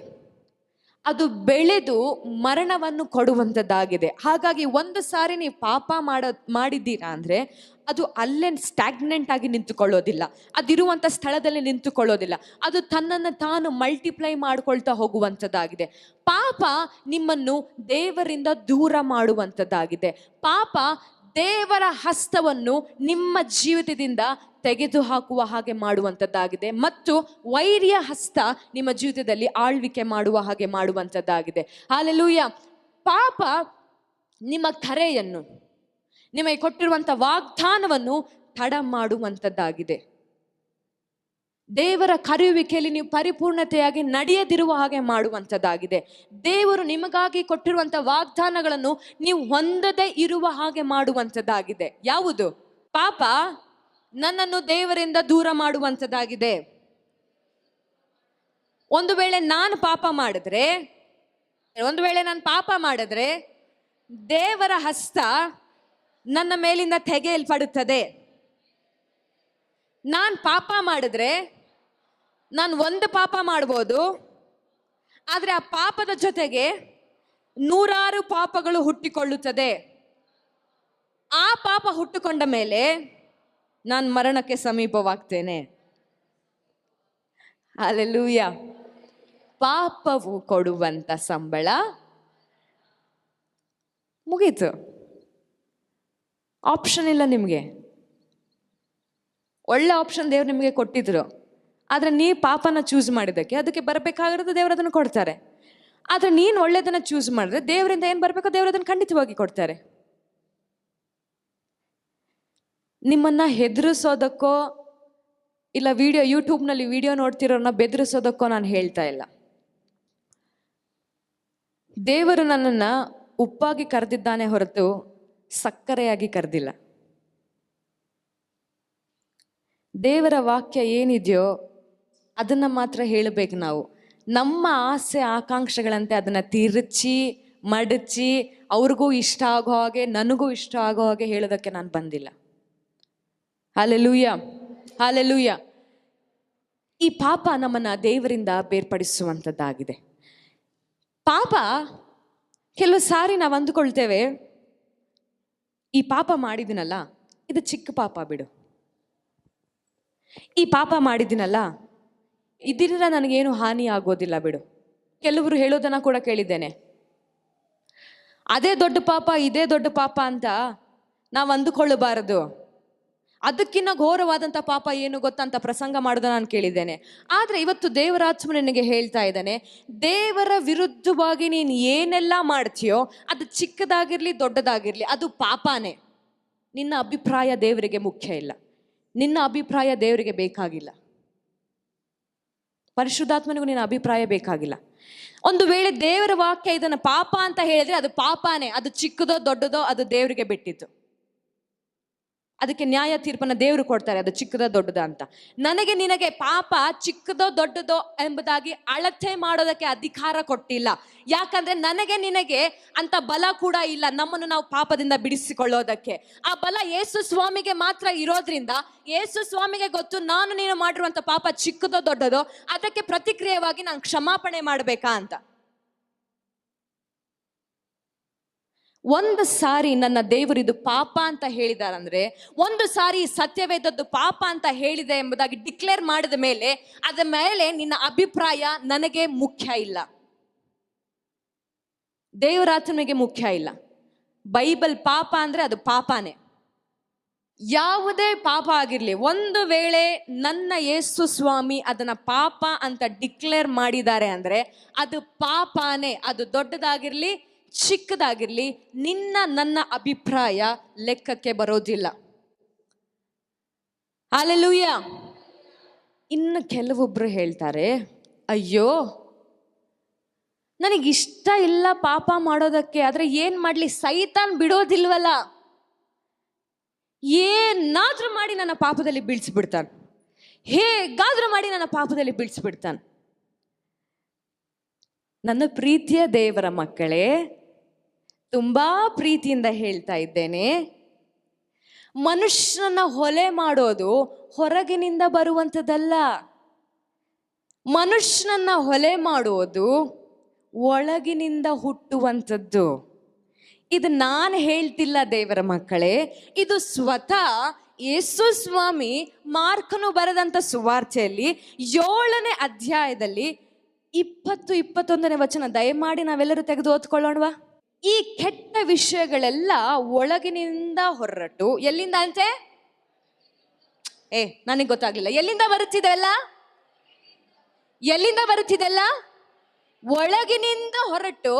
Speaker 1: ಅದು ಬೆಳೆದು ಮರಣವನ್ನು ಕೊಡುವಂಥದ್ದಾಗಿದೆ. ಹಾಗಾಗಿ ಒಂದು ಸಾರಿ ನೀವು ಪಾಪ ಮಾಡಿದ್ದೀರಾ ಅಂದರೆ ಅದು ಅಲ್ಲೇ ಸ್ಟ್ಯಾಗ್ನೆಂಟ್ ಆಗಿ ನಿಂತುಕೊಳ್ಳೋದಿಲ್ಲ, ಅದಿರುವಂಥ ಸ್ಥಳದಲ್ಲಿ ನಿಂತುಕೊಳ್ಳೋದಿಲ್ಲ, ಅದು ತನ್ನನ್ನು ತಾನು ಮಲ್ಟಿಪ್ಲೈ ಮಾಡ್ಕೊಳ್ತಾ ಹೋಗುವಂಥದ್ದಾಗಿದೆ. ಪಾಪ ನಿಮ್ಮನ್ನು ದೇವರಿಂದ ದೂರ ಮಾಡುವಂಥದ್ದಾಗಿದೆ. ಪಾಪ ದೇವರ ಹಸ್ತವನ್ನು ನಿಮ್ಮ ಜೀವಿತದಿಂದ ತೆಗೆದುಹಾಕುವ ಹಾಗೆ ಮಾಡುವಂಥದ್ದಾಗಿದೆ, ಮತ್ತು ವೈರ್ಯ ಹಸ್ತ ನಿಮ್ಮ ಜೀವಿತದಲ್ಲಿ ಆಳ್ವಿಕೆ ಮಾಡುವ ಹಾಗೆ ಮಾಡುವಂಥದ್ದಾಗಿದೆ. ಹಲ್ಲೆಲೂಯಾ. ಪಾಪ ನಿಮ್ಮ ಕರೆಯನ್ನು, ನಿಮಗೆ ಕೊಟ್ಟಿರುವಂಥ ವಾಗ್ದಾನವನ್ನು ತಡ ಮಾಡುವಂಥದ್ದಾಗಿದೆ. ದೇವರ ಕರೆಯುವಿಕೆಯಲ್ಲಿ ನೀವು ಪರಿಪೂರ್ಣತೆಯಾಗಿ ನಡೆಯದಿರುವ ಹಾಗೆ ಮಾಡುವಂಥದ್ದಾಗಿದೆ. ದೇವರು ನಿಮಗಾಗಿ ಕೊಟ್ಟಿರುವಂಥ ವಾಗ್ದಾನಗಳನ್ನು ನೀವು ಹೊಂದದೇ ಇರುವ ಹಾಗೆ ಮಾಡುವಂಥದ್ದಾಗಿದೆ. ಯಾವುದು? ಪಾಪ ನನ್ನನ್ನು ದೇವರಿಂದ ದೂರ ಮಾಡುವಂಥದ್ದಾಗಿದೆ. ಒಂದು ವೇಳೆ ನಾನು ಪಾಪ ಮಾಡಿದ್ರೆ ದೇವರ ಹಸ್ತ ನನ್ನ ಮೇಲಿಂದ ತೆಗೆಯಲ್ಪಡುತ್ತದೆ. ನಾನು ಪಾಪ ಮಾಡಿದ್ರೆ ನಾನು ಒಂದು ಪಾಪ ಮಾಡ್ಬೋದು, ಆದರೆ ಆ ಪಾಪದ ಜೊತೆಗೆ 100 ಪಾಪಗಳು ಹುಟ್ಟಿಕೊಳ್ಳುತ್ತದೆ. ಆ ಪಾಪ ಹುಟ್ಟುಕೊಂಡ ಮೇಲೆ ನಾನು ಮರಣಕ್ಕೆ ಸಮೀಪವಾಗ್ತೇನೆ. ಹಲ್ಲೆಲೂಯಾ. ಪಾಪವು ಕೊಡುವಂತ ಸಂಬಳ ಮುಗೀತು, ಆಪ್ಷನ್ ಇಲ್ಲ ನಿಮಗೆ. ಒಳ್ಳೆ ಆಪ್ಷನ್ ದೇವ್ರು ನಿಮಗೆ ಕೊಟ್ಟಿದ್ರು, ಆದರೆ ನೀವು ಪಾಪನ ಚೂಸ್ ಮಾಡಿದ್ದಕ್ಕೆ ಅದಕ್ಕೆ ಬರಬೇಕಾಗಿರೋದು ದೇವ್ರು ಅದನ್ನು ಕೊಡ್ತಾರೆ. ಆದರೆ ನೀನು ಒಳ್ಳೆಯದನ್ನು ಚೂಸ್ ಮಾಡಿದ್ರೆ ದೇವರಿಂದ ಏನು ಬರಬೇಕೋ ದೇವ್ರು ಅದನ್ನು ಖಂಡಿತವಾಗಿ ಕೊಡ್ತಾರೆ. ನಿಮ್ಮನ್ನು ಹೆದರಿಸೋದಕ್ಕೋ ಇಲ್ಲ ಯೂಟ್ಯೂಬ್ನಲ್ಲಿ ವಿಡಿಯೋ ನೋಡ್ತಿರೋನ್ನ ಬೆದರಿಸೋದಕ್ಕೋ ನಾನು ಹೇಳ್ತಾ ಇಲ್ಲ. ದೇವರು ನನ್ನನ್ನು ಉಪ್ಪಾಗಿ ಕರೆದಿದ್ದಾನೆ ಹೊರತು ಸಕ್ಕರೆಯಾಗಿ ಕರೆದಿಲ್ಲ. ದೇವರ ವಾಕ್ಯ ಏನಿದೆಯೋ ಅದನ್ನು ಮಾತ್ರ ಹೇಳಬೇಕು ನಾವು. ನಮ್ಮ ಆಸೆ ಆಕಾಂಕ್ಷೆಗಳಂತೆ ಅದನ್ನು ತಿರುಚಿ ಮಡಚಿ ಅವ್ರಿಗೂ ಇಷ್ಟ ಆಗೋ ಹಾಗೆ ನನಗೂ ಇಷ್ಟ ಆಗೋ ಹಾಗೆ ಹೇಳೋದಕ್ಕೆ ನಾನು ಬಂದಿಲ್ಲ. Hallelujah, hallelujah. ಈ ಪಾಪ ನಮ್ಮನ್ನು ದೇವರಿಂದ ಬೇರ್ಪಡಿಸುವಂಥದ್ದಾಗಿದೆ. ಪಾಪ ಕೆಲವು ಸಾರಿ ನಾವು ಅಂದುಕೊಳ್ತೇವೆ, ಈ ಪಾಪ ಮಾಡಿದಿನಲ್ಲ ಇದು ಚಿಕ್ಕ ಪಾಪ ಬಿಡು, ಈ ಪಾಪ ಮಾಡಿದಿನಲ್ಲ ಇದರಿಂದ ನನಗೇನು ಹಾನಿ ಆಗೋದಿಲ್ಲ ಬಿಡು. ಕೆಲವರು ಹೇಳೋದನ್ನ ಕೂಡ ಕೇಳಿದ್ದೇನೆ, ಅದೇ ದೊಡ್ಡ ಪಾಪ ಇದೇ ದೊಡ್ಡ ಪಾಪ ಅಂತ ನಾವು ಅಂದುಕೊಳ್ಳಬಾರದು, ಅದಕ್ಕಿನ್ನ ಘೋರವಾದಂಥ ಪಾಪ ಏನು ಗೊತ್ತಂತ ಪ್ರಸಂಗ ಮಾಡೋದನ್ನ ನಾನು ಕೇಳಿದ್ದೇನೆ. ಆದರೆ ಇವತ್ತು ದೇವರಾತ್ಮ ನನಗೆ ಹೇಳ್ತಾ ಇದ್ದಾನೆ, ದೇವರ ವಿರುದ್ಧವಾಗಿ ನೀನು ಏನೆಲ್ಲ ಮಾಡ್ತೀಯೋ ಅದು ಚಿಕ್ಕದಾಗಿರಲಿ ದೊಡ್ಡದಾಗಿರಲಿ ಅದು ಪಾಪನೇ. ನಿನ್ನ ಅಭಿಪ್ರಾಯ ದೇವರಿಗೆ ಮುಖ್ಯ ಇಲ್ಲ, ನಿನ್ನ ಅಭಿಪ್ರಾಯ ದೇವರಿಗೆ ಬೇಕಾಗಿಲ್ಲ, ಪರಿಶುದ್ಧಾತ್ಮನಿಗೂ ನಿನ್ನ ಅಭಿಪ್ರಾಯ ಬೇಕಾಗಿಲ್ಲ. ಒಂದು ವೇಳೆ ದೇವರ ವಾಕ್ಯ ಇದನ್ನು ಪಾಪ ಅಂತ ಹೇಳಿದ್ರೆ ಅದು ಪಾಪನೇ, ಅದು ಚಿಕ್ಕದೋ ದೊಡ್ಡದೋ ಅದು ದೇವರಿಗೆ ಬಿಟ್ಟಿತ್ತು. ಅದಕ್ಕೆ ನ್ಯಾಯ ತೀರ್ಪನ್ನು ದೇವರು ಕೊಡ್ತಾರೆ, ಅದು ಚಿಕ್ಕದೋ ದೊಡ್ಡದೋ ಅಂತ. ನನಗೆ ನಿನಗೆ ಪಾಪ ಚಿಕ್ಕದೋ ದೊಡ್ಡದೋ ಎಂಬುದಾಗಿ ಅಳತೆ ಮಾಡೋದಕ್ಕೆ ಅಧಿಕಾರ ಕೊಟ್ಟಿಲ್ಲ. ಯಾಕಂದ್ರೆ ನನಗೆ ನಿನಗೆ ಅಂತ ಬಲ ಕೂಡ ಇಲ್ಲ ನಮ್ಮನ್ನು ನಾವು ಪಾಪದಿಂದ ಬಿಡಿಸಿಕೊಳ್ಳೋದಕ್ಕೆ. ಆ ಬಲ ಯೇಸು ಸ್ವಾಮಿಗೆ ಮಾತ್ರ ಇರೋದ್ರಿಂದ ಯೇಸು ಸ್ವಾಮಿಗೆ ಗೊತ್ತು ನಾನು ನೀನು ಮಾಡಿರುವಂಥ ಪಾಪ ಚಿಕ್ಕದೋ ದೊಡ್ಡದೋ, ಅದಕ್ಕೆ ಪ್ರತಿಕ್ರಿಯೆಯಾಗಿ ನಾನು ಕ್ಷಮಾಪಣೆ ಮಾಡಬೇಕಾ ಅಂತ. ಒಂದು ಸಾರಿ ನನ್ನ ದೇವರು ಇದು ಪಾಪ ಅಂತ ಹೇಳಿದಾರಂದ್ರೆ, ಒಂದು ಸಾರಿ ಸತ್ಯವೇದದ್ದು ಪಾಪ ಅಂತ ಹೇಳಿದೆ ಎಂಬುದಾಗಿ ಡಿಕ್ಲೇರ್ ಮಾಡಿದ ಮೇಲೆ ಅದರ ಮೇಲೆ ನಿನ್ನ ಅಭಿಪ್ರಾಯ ನನಗೆ ಮುಖ್ಯ ಇಲ್ಲ, ದೇವರಾತ್ಮನಿಗೆ ಮುಖ್ಯ ಇಲ್ಲ. ಬೈಬಲ್ ಪಾಪ ಅಂದ್ರೆ ಅದು ಪಾಪನೇ, ಯಾವುದೇ ಪಾಪ ಆಗಿರಲಿ. ಒಂದು ವೇಳೆ ನನ್ನ ಯೇಸು ಸ್ವಾಮಿ ಅದನ್ನ ಪಾಪ ಅಂತ ಡಿಕ್ಲೇರ್ ಮಾಡಿದ್ದಾರೆ ಅಂದ್ರೆ ಅದು ಪಾಪನೇ, ಅದು ದೊಡ್ಡದಾಗಿರ್ಲಿ ಚಿಕ್ಕದಾಗಿರ್ಲಿ ನಿನ್ನ ನನ್ನ ಅಭಿಪ್ರಾಯ ಲೆಕ್ಕಕ್ಕೆ ಬರೋದಿಲ್ಲ. ಹಲ್ಲೆಲೂಯಾ. ಇನ್ನು ಕೆಲವೊಬ್ರು ಹೇಳ್ತಾರೆ, ಅಯ್ಯೋ ನನಗಿಷ್ಟ ಇಲ್ಲ ಪಾಪ ಮಾಡೋದಕ್ಕೆ, ಆದ್ರೆ ಏನ್ ಮಾಡ್ಲಿ, ಸೈತಾನ್ ಬಿಡೋದಿಲ್ವಲ್ಲ, ಏನಾದ್ರೂ ಮಾಡಿ ನನ್ನ ಪಾಪದಲ್ಲಿ ಬೀಳ್ಸಿಬಿಡ್ತಾನೆ, ಹೇಗಾದ್ರೂ ಮಾಡಿ ನನ್ನ ಪಾಪದಲ್ಲಿ ಬೀಳ್ಸಿಬಿಡ್ತಾನೆ. ನನ್ನ ಪ್ರೀತಿಯ ದೇವರ ಮಕ್ಕಳೇ, ತುಂಬಾ ಪ್ರೀತಿಯಿಂದ ಹೇಳ್ತಾ ಇದ್ದೇನೆ, ಮನುಷ್ಯನನ್ನ ಹೊಲೆ ಮಾಡೋದು ಹೊರಗಿನಿಂದ ಬರುವಂಥದ್ದಲ್ಲ, ಮನುಷ್ಯನನ್ನ ಹೊಲೆ ಮಾಡುವುದು ಒಳಗಿನಿಂದ ಹುಟ್ಟುವಂಥದ್ದು. ಇದು ನಾನು ಹೇಳ್ತಿಲ್ಲ ದೇವರ ಮಕ್ಕಳೇ, ಇದು ಸ್ವತಃ ಯೇಸು ಸ್ವಾಮಿ ಮಾರ್ಕನು ಬರೆದಂಥ ಸುವಾರ್ತೆಯಲ್ಲಿ 7ನೇ ಅಧ್ಯಾಯದಲ್ಲಿ 20-21ನೇ ವಚನ ದಯಮಾಡಿ ನಾವೆಲ್ಲರೂ ತೆಗೆದು ಓದ್ಕೊಳ್ಳೋಣವಾ. ಈ ಕೆಟ್ಟ ವಿಷಯಗಳೆಲ್ಲ ಒಳಗಿನಿಂದ ಹೊರಟು ಎಲ್ಲಿಂದ ಅಂತೆ, ನನಗೆ ಗೊತ್ತಾಗ್ಲಿಲ್ಲ, ಎಲ್ಲಿಂದ ಬರುತ್ತಿದೆಲ್ಲ, ಎಲ್ಲಿಂದ ಬರುತ್ತಿದೆಲ್ಲ, ಒಳಗಿನಿಂದ ಹೊರಟು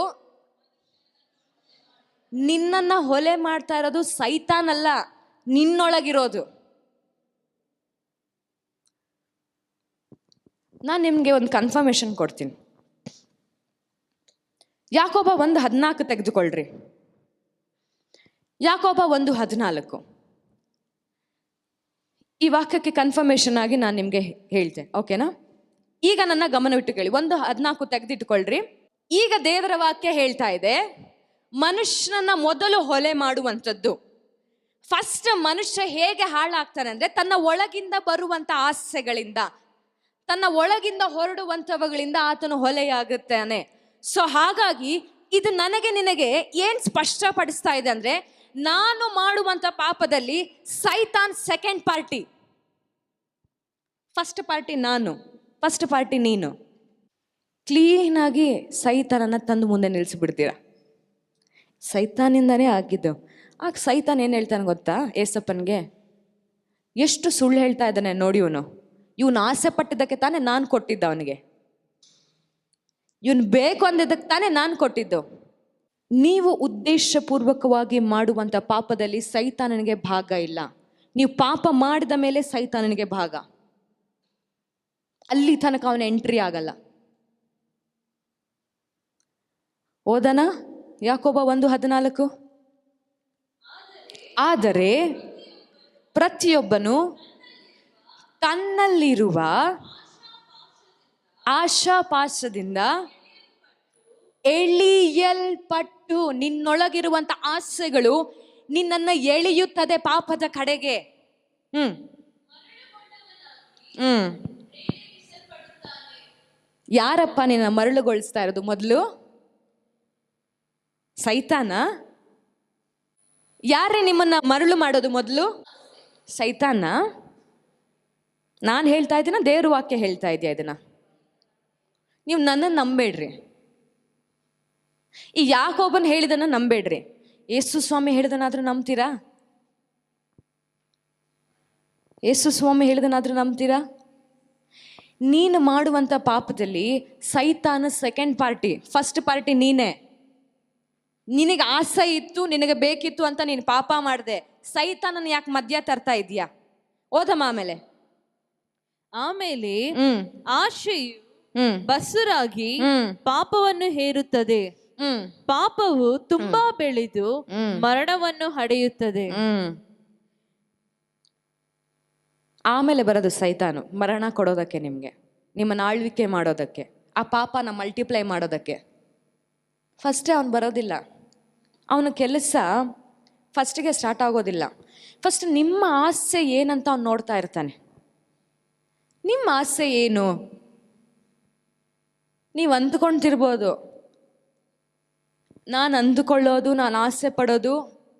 Speaker 1: ನಿನ್ನನ್ನ ಹೊಲೆ ಮಾಡ್ತಾ ಇರೋದು ಸೈತಾನಲ್ಲ, ನಿನ್ನೊಳಗಿರೋದು. ನಾನು ನಿಮಗೆ ಒಂದು ಕನ್ಫರ್ಮೇಶನ್ ಕೊಡ್ತೀನಿ. ಯಾಕೋಬ 1:14 ತೆಗೆದುಕೊಳ್ಳ್ರಿ. ಯಾಕೋಬ 1:14 ಈ ವಾಕ್ಯಕ್ಕೆ ಕನ್ಫರ್ಮೇಶನ್ ಆಗಿ ನಾನು ನಿಮಗೆ ಹೇಳ್ತೇನೆ, ಓಕೆನಾ? ಈಗ ನನ್ನ ಗಮನವಿಟ್ಟು ಕೇಳಿ, 1:14 ತೆಗೆದಿಟ್ಕೊಳ್ರಿ. ಈಗ ದೇವರ ವಾಕ್ಯ ಹೇಳ್ತಾ ಇದೆ, ಮನುಷ್ಯನನ್ನ ಮೊದಲು ಹೊಲೆ ಮಾಡುವಂಥದ್ದು. ಫಸ್ಟ್ ಮನುಷ್ಯ ಹೇಗೆ ಹಾಳಾಗ್ತಾನೆ ಅಂದ್ರೆ ತನ್ನ ಒಳಗಿಂದ ಬರುವಂತ ಆಸೆಗಳಿಂದ, ತನ್ನ ಒಳಗಿಂದ ಹೊರಡುವಂಥವುಗಳಿಂದ ಆತನು ಹೊಲೆಯಾಗುತ್ತಾನೆ. ಸೊ ಹಾಗಾಗಿ ಇದು ನನಗೆ ನಿನಗೆ ಏನ್ ಸ್ಪಷ್ಟಪಡಿಸ್ತಾ ಇದೆ ಅಂದ್ರೆ, ನಾನು ಮಾಡುವಂತ ಪಾಪದಲ್ಲಿ ಸೈತಾನ್ ಸೆಕೆಂಡ್ ಪಾರ್ಟಿ, ಫಸ್ಟ್ ಪಾರ್ಟಿ ನಾನು, ಫಸ್ಟ್ ಪಾರ್ಟಿ ನೀನು. ಕ್ಲೀನ್ ಆಗಿ ಸೈತಾನನ್ನ ತಂದು ಮುಂದೆ ನಿಲ್ಲಿಸಿಬಿಡ್ತೀರಾ. ಸೈತಾನಿಂದಾನೇ ಆಗಿದ್ದು. ಆಗ ಸೈತಾನ್ ಏನು ಹೇಳ್ತಾನೆ ಗೊತ್ತಾ, ಏಸಪ್ಪನಿಗೆ ಎಷ್ಟು ಸುಳ್ಳು ಹೇಳ್ತಾ ಇದ್ದಾನೆ ನೋಡಿ, ಇವನು ಆಸೆ ಪಟ್ಟಿದ್ದಕ್ಕೆ ತಾನೇ ನಾನು ಕೊಟ್ಟಿದ್ದ, ಅವನಿಗೆ ಇವನು ಬೇಕು ಅಂದಿದ್ದಕ್ಕೆ ತಾನೇ ನಾನು ಕೊಟ್ಟಿದ್ದು. ನೀವು ಉದ್ದೇಶಪೂರ್ವಕವಾಗಿ ಮಾಡುವಂಥ ಪಾಪದಲ್ಲಿ ಸೈತಾನನಿಗೆ ಭಾಗ ಇಲ್ಲ. ನೀವು ಪಾಪ ಮಾಡಿದ ಮೇಲೆ ಸೈತಾನನಿಗೆ ಭಾಗ, ಅಲ್ಲಿ ತನಕ ಅವನ ಎಂಟ್ರಿ ಆಗಲ್ಲ. ಓದನ ಯಾಕೋಬ 1:14. ಆದರೆ ಪ್ರತಿಯೊಬ್ಬನು ತನ್ನಲ್ಲಿರುವ ಆಶಾಪಾಶದಿಂದ ಎಳೆಯಲ್ಪಟ್ಟು, ನಿನ್ನೊಳಗಿರುವಂತ ಆಸೆಗಳು ನಿನ್ನನ್ನ ಎಳೆಯುತ್ತದೆ ಪಾಪದ ಕಡೆಗೆ. ಯಾರಪ್ಪ ನಿನ್ನ ಮರಳುಗೊಳಿಸ್ತಾ ಇರೋದು? ಮೊದಲು ಸೈತಾನ. ಯಾರೇ ನಿಮ್ಮನ್ನ ಮರಳು ಮಾಡೋದು? ಮೊದಲು ಸೈತಾನ. ನಾನು ಹೇಳ್ತಾ ಇದ್ದೀನ, ದೇವ್ರ ವಾಕ್ಯ ಹೇಳ್ತಾ ಇದೆಯಾ ಇದನ್ನ? ನೀವು ನನ್ನನ್ನು ನಂಬೇಡ್ರಿ. ಈ ಯಾಕೋಬನ್ ಹೇಳಿದನ್ನ ನಂಬೇಡ್ರಿ. ಯೇಸು ಸ್ವಾಮಿ ಹೇಳಿದನಾದ್ರೂ ನಂಬ್ತೀರಾ? ಯೇಸು ಸ್ವಾಮಿ ಹೇಳಿದನಾದ್ರೂ ನಂಬ್ತೀರಾ? ನೀನು ಮಾಡುವಂಥ ಪಾಪದಲ್ಲಿ ಸೈತಾನ ಸೆಕೆಂಡ್ ಪಾರ್ಟಿ, ಫಸ್ಟ್ ಪಾರ್ಟಿ ನೀನೇ. ನಿನಗೆ ಆಸೆ ಇತ್ತು, ನಿನಗೆ ಬೇಕಿತ್ತು ಅಂತ ನೀನು ಪಾಪ ಮಾಡಿದೆ. ಸೈತಾನನ ಯಾಕೆ ಮಧ್ಯ ತರ್ತಾ ಇದೀಯಾ? ಓದಮ್ಮ
Speaker 2: ಆಮೇಲೆ ಆಶೆಯು ಬಸುರಾಗಿ ಪಾಪವನ್ನು ಹೇರುತ್ತದೆ. ಪಾಪವು ತುಂಬಾ ಬೆಳೆದು ಮರಣವನ್ನು ಹಡೆಯುತ್ತದೆ.
Speaker 1: ಆಮೇಲೆ ಬರೋದು ಸೈತಾನು, ಮರಣ ಕೊಡೋದಕ್ಕೆ, ನಿಮಗೆ ನಿಮ್ಮನ್ನ ಆಳ್ವಿಕೆ ಮಾಡೋದಕ್ಕೆ, ಆ ಪಾಪನ ಮಲ್ಟಿಪ್ಲೈ ಮಾಡೋದಕ್ಕೆ. ಫಸ್ಟೇ ಅವನು ಬರೋದಿಲ್ಲ. ಅವನ ಕೆಲಸ ಫಸ್ಟಿಗೆ ಸ್ಟಾರ್ಟ್ ಆಗೋದಿಲ್ಲ. ಫಸ್ಟ್ ನಿಮ್ಮ ಆಸೆ ಏನಂತ ಅವ್ನು ನೋಡ್ತಾ ಇರ್ತಾನೆ. ನಿಮ್ಮ ಆಸೆ ಏನು? ನೀವು ಅಂದುಕೊಂತಿರ್ಬೋದು, ನಾನು ಅಂದುಕೊಳ್ಳೋದು, ನಾನು ಆಸೆ ಪಡೋದು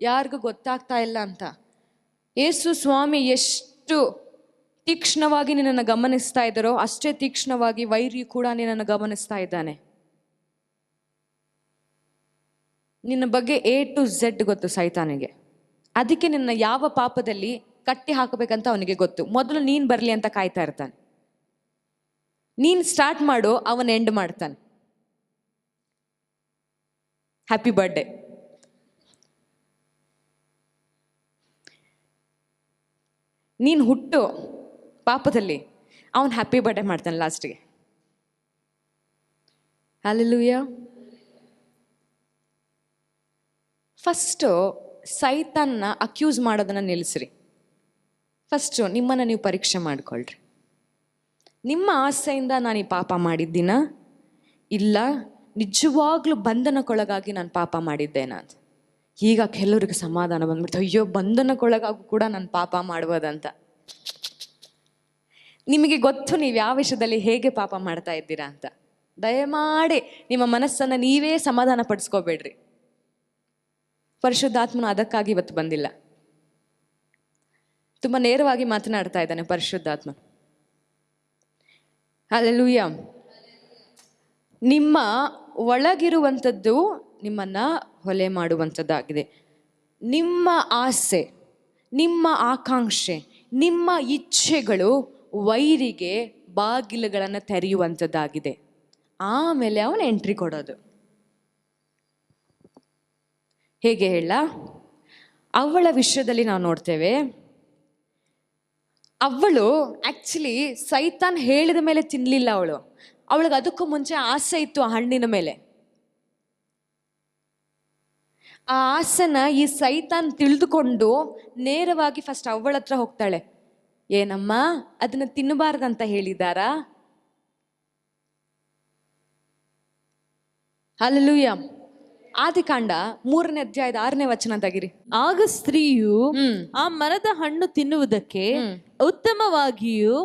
Speaker 1: ಯಾರಿಗೂ ಗೊತ್ತಾಗ್ತಾ ಇಲ್ಲ ಅಂತ. ಯೇಸು ಸ್ವಾಮಿ ಎಷ್ಟು ತೀಕ್ಷ್ಣವಾಗಿ ನಿನ್ನನ್ನು ಗಮನಿಸ್ತಾ ಇದ್ದಾರೋ ಅಷ್ಟೇ ತೀಕ್ಷ್ಣವಾಗಿ ವೈರಿ ಕೂಡ ನಿನ್ನನ್ನು ಗಮನಿಸ್ತಾ ಇದ್ದಾನೆ. ನಿನ್ನ ಬಗ್ಗೆ A to Z ಗೊತ್ತು ಸೈತಾನಿಗೆ. ಅದಕ್ಕೆ ನಿನ್ನ ಯಾವ ಪಾಪದಲ್ಲಿ ಕಟ್ಟಿ ಹಾಕಬೇಕಂತ ಅವನಿಗೆ ಗೊತ್ತು. ಮೊದಲು ನೀನು ಬರಲಿ ಅಂತ ಕಾಯ್ತಾ ಇರ್ತಾನೆ. ನೀನು ಸ್ಟಾರ್ಟ್ ಮಾಡು, ಅವನ್ ಎಂಡ್ ಮಾಡ್ತಾನೆ. Happy birthday. ನೀನು ಹುಟ್ಟು ಪಾಪದಲ್ಲಿ, ಅವನು ಹ್ಯಾಪಿ ಬರ್ಡೇ ಮಾಡ್ತಾನೆ ಲಾಸ್ಟಿಗೆ. ಹಲ್ಲೆಲೂಯಾ. ಫಸ್ಟು ಸೈತಾನ್ನ ಅಕ್ಯೂಸ್ ಮಾಡೋದನ್ನು ನಿಲ್ಲಿಸ್ರಿ. ಫಸ್ಟು ನಿಮ್ಮನ್ನು ನೀವು ಪರೀಕ್ಷೆ ಮಾಡಿಕೊಳ್ಳ್ರಿ. ನಿಮ್ಮ ಆಸೆಯಿಂದ ನಾನು ಈ ಪಾಪ ಮಾಡಿದ್ದೀನ, ಇಲ್ಲ ನಿಜವಾಗ್ಲೂ ಬಂಧನಕ್ಕೊಳಗಾಗಿ ನಾನು ಪಾಪ ಮಾಡಿದ್ದೇನ ಅಂತ. ಈಗ ಕೆಲವ್ರಿಗೆ ಸಮಾಧಾನ ಬಂದ್ಬಿಡ್ತು, ಅಯ್ಯೋ ಬಂಧನಕ್ಕೊಳಗಾಗೂ ಕೂಡ ನಾನು ಪಾಪ ಮಾಡ್ಬೋದಂತ. ನಿಮಗೆ ಗೊತ್ತು ನೀವು ಯಾವ ವಿಷಯದಲ್ಲಿ ಹೇಗೆ ಪಾಪ ಮಾಡ್ತಾ ಇದ್ದೀರಾ ಅಂತ. ದಯಮಾಡಿ ನಿಮ್ಮ ಮನಸ್ಸನ್ನು ನೀವೇ ಸಮಾಧಾನ ಪಡಿಸ್ಕೋಬೇಡ್ರಿ. ಪರಿಶುದ್ಧಾತ್ಮನು ಅದಕ್ಕಾಗಿ ಇವತ್ತು ಬಂದಿಲ್ಲ. ತುಂಬ ನೇರವಾಗಿ ಮಾತನಾಡ್ತಾ ಇದ್ದಾನೆ ಪರಿಶುದ್ಧಾತ್ಮ. ಹಲ್ಲೆಲೂಯಾ. ನಿಮ್ಮ ಒಳಗಿರುವಂಥದ್ದು ನಿಮ್ಮನ್ನ ಹೊಲೆ ಮಾಡುವಂಥದ್ದಾಗಿದೆ. ನಿಮ್ಮ ಆಸೆ, ನಿಮ್ಮ ಆಕಾಂಕ್ಷೆ, ನಿಮ್ಮ ಇಚ್ಛೆಗಳು ವೈರಿಗೆ ಬಾಗಿಲುಗಳನ್ನು ತೆರೆಯುವಂಥದ್ದಾಗಿದೆ. ಆಮೇಲೆ ಅವನು ಎಂಟ್ರಿ ಕೊಡೋದು. ಹೇಗೆ ಹೇಳ? ಅವಳ ವಿಷಯದಲ್ಲಿ ನಾವು ನೋಡ್ತೇವೆ, ಅವಳು ಆ್ಯಕ್ಚುಲಿ ಸೈತಾನ್ ಹೇಳಿದ ಮೇಲೆ ತಿನ್ನಲಿಲ್ಲ. ಅವಳಿಗೆ ಅದಕ್ಕೂ ಮುಂಚೆ ಆಸೆ ಇತ್ತು ಆ ಹಣ್ಣಿನ ಮೇಲೆ. ಆ ಆಸೆನ ಈ ಸೈತಾನ್ ತಿಳಿದುಕೊಂಡು ನೇರವಾಗಿ ಫಸ್ಟ್ ಅವಳ ಹತ್ರ ಹೋಗ್ತಾಳೆ. ಏನಮ್ಮ, ಅದನ್ನ ತಿನ್ನಬಾರ್ದಂತ ಹೇಳಿದಾರಾ? ಹಲ್ಲೆಲೂಯಾ. ಆದಿಕಾಂಡ 3ನೇ ಅಧ್ಯಾಯದ 6ನೇ ವಚನ ತೆಗಿರಿ.
Speaker 2: ಆಗ ಸ್ತ್ರೀಯು ಆ ಮರದ ಹಣ್ಣು ತಿನ್ನುವುದಕ್ಕೆ ಉತ್ತಮವಾಗಿಯೂ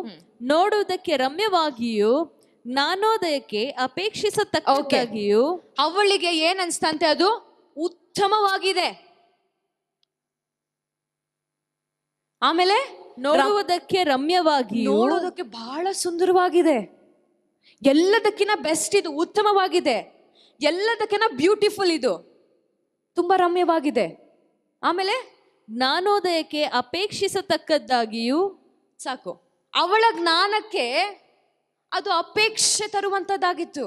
Speaker 2: ನೋಡುವುದಕ್ಕೆ ರಮ್ಯವಾಗಿಯೂ ಜ್ಞಾನೋದಯಕ್ಕೆ ಅಪೇಕ್ಷಿಸತಕ್ಕಾಗಿಯೂ.
Speaker 1: ಅವಳಿಗೆ ಏನ್ ಅನ್ಸ್ತಂತೆ? ಅದು ಉತ್ತಮವಾಗಿದೆ. ಆಮೇಲೆ
Speaker 2: ನೋಡುವುದಕ್ಕೆ ರಮ್ಯವಾಗಿಯೂ,
Speaker 1: ನೋಡೋದಕ್ಕೆ ಬಹಳ ಸುಂದರವಾಗಿದೆ. ಎಲ್ಲದಕ್ಕಿಂತ ಬೆಸ್ಟ್ ಇದು, ಉತ್ತಮವಾಗಿದೆ. ಎಲ್ಲದಕ್ಕಿಂತ ಬ್ಯೂಟಿಫುಲ್ ಇದು, ತುಂಬಾ ರಮ್ಯವಾಗಿದೆ. ಆಮೇಲೆ
Speaker 2: ಜ್ಞಾನೋದಯಕ್ಕೆ ಅಪೇಕ್ಷಿಸತಕ್ಕದ್ದಾಗಿಯೂ.
Speaker 1: ಸಾಕು, ಅವಳ ಜ್ಞಾನಕ್ಕೆ ಅದು ಅಪೇಕ್ಷೆ ತರುವಂತದ್ದಾಗಿತ್ತು.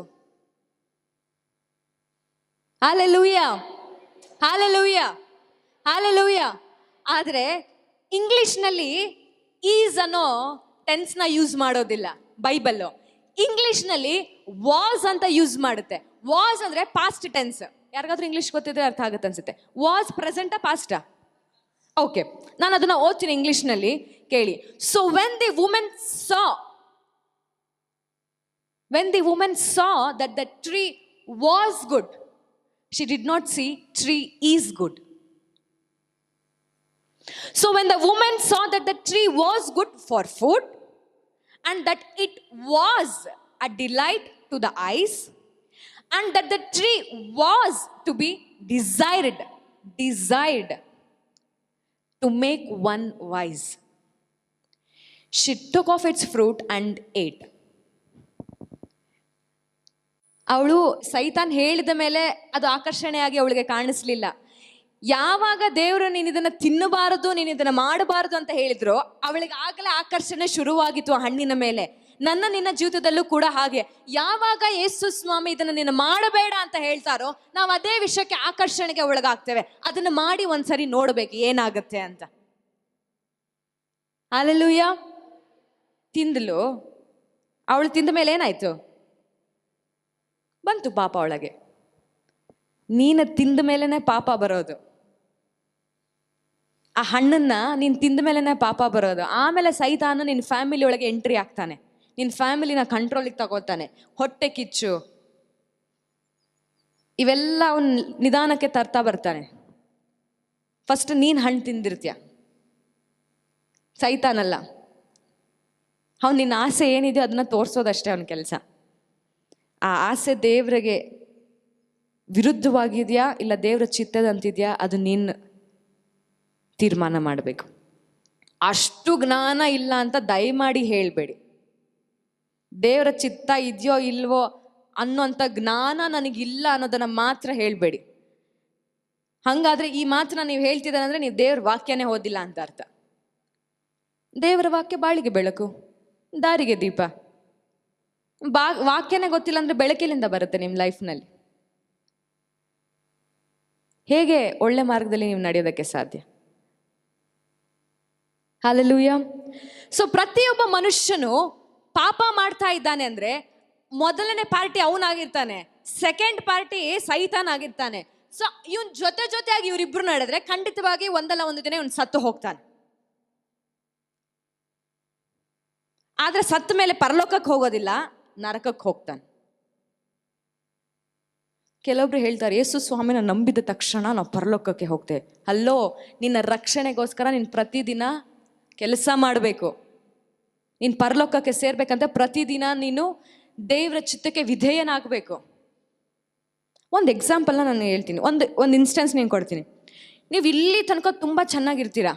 Speaker 1: Hallelujah, hallelujah, hallelujah. ಆದ್ರೆ ಇಂಗ್ಲಿಷ್ನಲ್ಲಿ ಈಸ್ ಅನ್ನೋ ಟೆನ್ಸ್ನ ಯೂಸ್ ಮಾಡೋದಿಲ್ಲ ಬೈಬಲ್ಲು. ಇಂಗ್ಲಿಷ್ನಲ್ಲಿ ವಾಸ್ ಅಂತ ಯೂಸ್ ಮಾಡುತ್ತೆ. ವಾಸ್ ಅಂದ್ರೆ ಪಾಸ್ಟ್ ಟೆನ್ಸ್. ಯಾರಿಗಾದ್ರೂ ಇಂಗ್ಲಿಷ್ ಗೊತ್ತಿದ್ರೆ ಅರ್ಥ ಆಗುತ್ತೆ ಅನ್ಸುತ್ತೆ. Was ಪ್ರೆಸೆಂಟಾ pasta? ಓಕೆ, ನಾನು ಅದನ್ನ ಓದ್ತೀನಿ ಇಂಗ್ಲಿಷ್ನಲ್ಲಿ, ಕೇಳಿ. So when the women saw that the tree was good, she did not see tree is good. So when the woman saw that the tree was good for food and that it was a delight to the eyes and that the tree was to be desired to make one wise, she took off its fruit and ate. ಅವಳು ಸೈತಾನ್ ಹೇಳಿದ ಮೇಲೆ ಅದು ಆಕರ್ಷಣೆಯಾಗಿ ಅವಳಿಗೆ ಕಾಣಿಸ್ಲಿಲ್ಲ. ಯಾವಾಗ ದೇವರು ನೀನು ಇದನ್ನ ತಿನ್ನಬಾರದು, ನೀನು ಇದನ್ನ ಮಾಡಬಾರದು ಅಂತ ಹೇಳಿದ್ರು, ಅವಳಿಗೆ ಆಗಲೇ ಆಕರ್ಷಣೆ ಶುರುವಾಗಿತ್ತು ಆ ಹಣ್ಣಿನ ಮೇಲೆ. ನಿನ್ನ ಜೀವಿತದಲ್ಲೂ ಕೂಡ ಹಾಗೆ. ಯಾವಾಗ ಯೇಸು ಸ್ವಾಮಿ ಇದನ್ನ ನೀನು ಮಾಡಬೇಡ ಅಂತ ಹೇಳ್ತಾರೋ, ನಾವು ಅದೇ ವಿಷಯಕ್ಕೆ ಆಕರ್ಷಣೆಗೆ ಒಳಗಾಗ್ತೇವೆ. ಅದನ್ನ ಮಾಡಿ ಒಂದ್ಸರಿ ನೋಡ್ಬೇಕು ಏನಾಗತ್ತೆ ಅಂತ. ಹಲ್ಲೆಲೂಯಾ. ತಿಂದಲು, ಅವಳು ತಿಂದ ಮೇಲೆ ಏನಾಯ್ತು? ಬಂತು ಪಾಪ ಒಳಗೆ. ನೀನು ತಿಂದ ಮೇಲೆನೆ ಪಾಪ ಬರೋದು. ಆ ಹಣ್ಣನ್ನ ನೀನು ತಿಂದ ಮೇಲೆನೆ ಪಾಪ ಬರೋದು. ಆಮೇಲೆ ಸೈತಾನ ನಿನ್ನ ಫ್ಯಾಮಿಲಿ ಒಳಗೆ ಎಂಟ್ರಿ ಆಗ್ತಾನೆ, ನಿನ್ನ ಫ್ಯಾಮಿಲಿನ ಕಂಟ್ರೋಲಿಗೆ ತಗೋತಾನೆ. ಹೊಟ್ಟೆ ಕಿಚ್ಚು ಇವೆಲ್ಲ ಅವನ್ ನಿಧಾನಕ್ಕೆ ತರ್ತಾ ಬರ್ತಾನೆ. ಫಸ್ಟ್ ನೀನು ಹಣ್ಣು ತಿಂದಿರ್ತೀಯ, ಸೈತಾನಲ್ಲ. ಅವನು ನಿನ್ನ ಆಸೆ ಏನಿದೆಯೋ ಅದನ್ನ ತೋರಿಸೋದಷ್ಟೇ ಅವನ ಕೆಲಸ. ಆ ಆಸೆ ದೇವರಿಗೆ ವಿರುದ್ಧವಾಗಿದೆಯಾ ಇಲ್ಲ ದೇವರ ಚಿತ್ತದಂತಿದೆಯಾ ಅದು ನೀನು ತೀರ್ಮಾನ ಮಾಡಬೇಕು. ಅಷ್ಟು ಜ್ಞಾನ ಇಲ್ಲ ಅಂತ ದಯಮಾಡಿ ಹೇಳಬೇಡಿ. ದೇವರ ಚಿತ್ತ ಇದೆಯೋ ಇಲ್ವೋ ಅನ್ನೋಂಥ ಜ್ಞಾನ ನನಗಿಲ್ಲ ಅನ್ನೋದನ್ನ ಮಾತ್ರ ಹೇಳಬೇಡಿ. ಹಂಗಾದ್ರೆ ಈ ಮಾತನ್ನ ನೀವು ಹೇಳ್ತಿದ್ದಾರೆ ಅಂದ್ರೆ ನೀವು ದೇವ್ರ ವಾಕ್ಯನೇ ಓದಿಲ್ಲ ಅಂತ ಅರ್ಥ. ದೇವರ ವಾಕ್ಯ ಬಾಳಿಗೆ ಬೆಳಕು, ದಾರಿಗೆ ದೀಪ. ವಾಕ್ಯನೇ ಗೊತ್ತಿಲ್ಲ ಅಂದ್ರೆ ಬೆಳಕಿನಿಂದ ಬರುತ್ತೆ ನಿಮ್ಮ ಲೈಫ್ನಲ್ಲಿ. ಹೇಗೆ ಒಳ್ಳೆ ಮಾರ್ಗದಲ್ಲಿ ನೀವು ನಡೆಯೋದಕ್ಕೆ ಸಾಧ್ಯ? ಹಲ್ಲೆಲೂಯಾ. ಸೊ ಪ್ರತಿಯೊಬ್ಬ ಮನುಷ್ಯನು ಪಾಪ ಮಾಡ್ತಾ ಇದ್ದಾನೆ ಅಂದ್ರೆ ಮೊದಲನೇ ಪಾರ್ಟಿ ಅವನಾಗಿರ್ತಾನೆ, ಸೆಕೆಂಡ್ ಪಾರ್ಟಿ ಸೈತಾನ್ ಆಗಿರ್ತಾನೆ. ಸೊ ಇವನ್ ಜೊತೆಯಾಗಿ ಇವರಿಬ್ರು ನಡೆದ್ರೆ ಖಂಡಿತವಾಗಿ ಒಂದಲ್ಲ ಒಂದು ದಿನ ಇವನ್ ಸತ್ತು ಹೋಗ್ತಾನೆ. ಆದ್ರೆ ಸತ್ತ ಮೇಲೆ ಪರಲೋಕಕ್ಕೆ ಹೋಗೋದಿಲ್ಲ, ನರಕಕ್ಕೆ ಹೋಗ್ತಾನೆ. ಕೆಲವೊಬ್ರು ಹೇಳ್ತಾರೆ ಯೇಸು ಸ್ವಾಮಿನ ನಂಬಿದ ತಕ್ಷಣ ನಾವು ಪರಲೋಕಕ್ಕೆ ಹೋಗ್ತೇವೆ. ಅಲ್ಲೋ, ನಿನ್ನ ರಕ್ಷಣೆಗೋಸ್ಕರ ನೀನು ಪ್ರತಿದಿನ ಕೆಲಸ ಮಾಡಬೇಕು. ನೀನು ಪರಲೋಕಕ್ಕೆ ಸೇರ್ಬೇಕಂತ ಪ್ರತಿದಿನ ನೀನು ದೇವರ ಚಿತ್ತಕ್ಕೆ ವಿಧೇಯನಾಗಬೇಕು. ಒಂದು ಎಕ್ಸಾಂಪಲ್ನ ನಾನು ಹೇಳ್ತೀನಿ, ಒಂದು ಇನ್ಸ್ಟೆನ್ಸ್ ನೀನು ಕೊಡ್ತೀನಿ. ನೀವು ಇಲ್ಲಿ ತನಕ ತುಂಬ ಚೆನ್ನಾಗಿರ್ತೀರಾ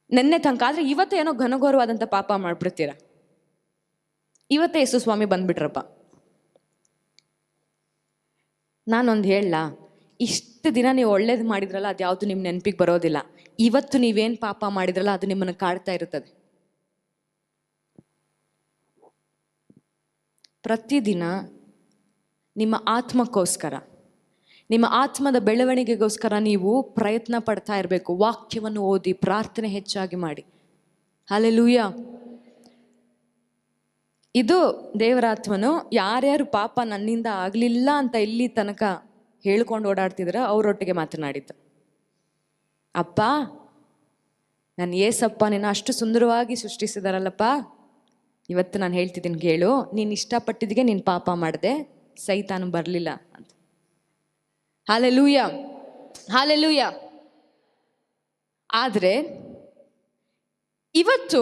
Speaker 1: ನೆನ್ನೆ ತನಕ, ಆದರೆ ಇವತ್ತು ಏನೋ ಘನಘೋರವಾದಂಥ ಪಾಪ ಮಾಡ್ಬಿಡ್ತೀರಾ. ಇವತ್ತೇ ಯೇಸು ಸ್ವಾಮಿ ಬಂದ್ಬಿಟ್ರಪ್ಪ. ನಾನೊಂದು ಹೇಳಲ್ಲ, ಇಷ್ಟು ದಿನ ನೀವು ಒಳ್ಳೇದು ಮಾಡಿದ್ರಲ್ಲ ಅದು ಯಾವುದು ನಿಮ್ಮ ನೆನಪಿಗೆ ಬರೋದಿಲ್ಲ. ಇವತ್ತು ನೀವೇನು ಪಾಪ ಮಾಡಿದ್ರಲ್ಲ ಅದು ನಿಮ್ಮನ್ನು ಕಾಡ್ತಾ ಇರುತ್ತದೆ. ಪ್ರತಿದಿನ ನಿಮ್ಮ ಆತ್ಮಕ್ಕೋಸ್ಕರ, ನಿಮ್ಮ ಆತ್ಮದ ಬೆಳವಣಿಗೆಗೋಸ್ಕರ ನೀವು ಪ್ರಯತ್ನ ಪಡ್ತಾ ಇರಬೇಕು. ವಾಕ್ಯವನ್ನು ಓದಿ, ಪ್ರಾರ್ಥನೆ ಹೆಚ್ಚಾಗಿ ಮಾಡಿ. ಹಲ್ಲೆಲೂಯಾ. ಇದು ದೇವರ ಆತ್ಮನು ಯಾರ್ಯಾರು ಪಾಪ ನನ್ನಿಂದ ಆಗಲಿಲ್ಲ ಅಂತ ಇಲ್ಲಿ ತನಕ ಹೇಳ್ಕೊಂಡು ಓಡಾಡ್ತಿದ್ರ ಅವರೊಟ್ಟಿಗೆ ಮಾತನಾಡಿದ್ದು. ಅಪ್ಪ, ನಾನು ಏಸಪ್ಪ ನಿನ್ನ ಅಷ್ಟು ಸುಂದರವಾಗಿ ಸೃಷ್ಟಿಸಿದಾರಲ್ಲಪ್ಪ, ಇವತ್ತು ನಾನು ಹೇಳ್ತಿದ್ದೀನಿ ಕೇಳು, ನೀನು ಇಷ್ಟಪಟ್ಟಿದ್ದಿಗೆ ನೀನು ಪಾಪ ಮಾಡಿದೆ, ಸೈತಾನು ಬರಲಿಲ್ಲ ಅಂತ. Hallelujah, hallelujah. ಆದರೆ ಇವತ್ತು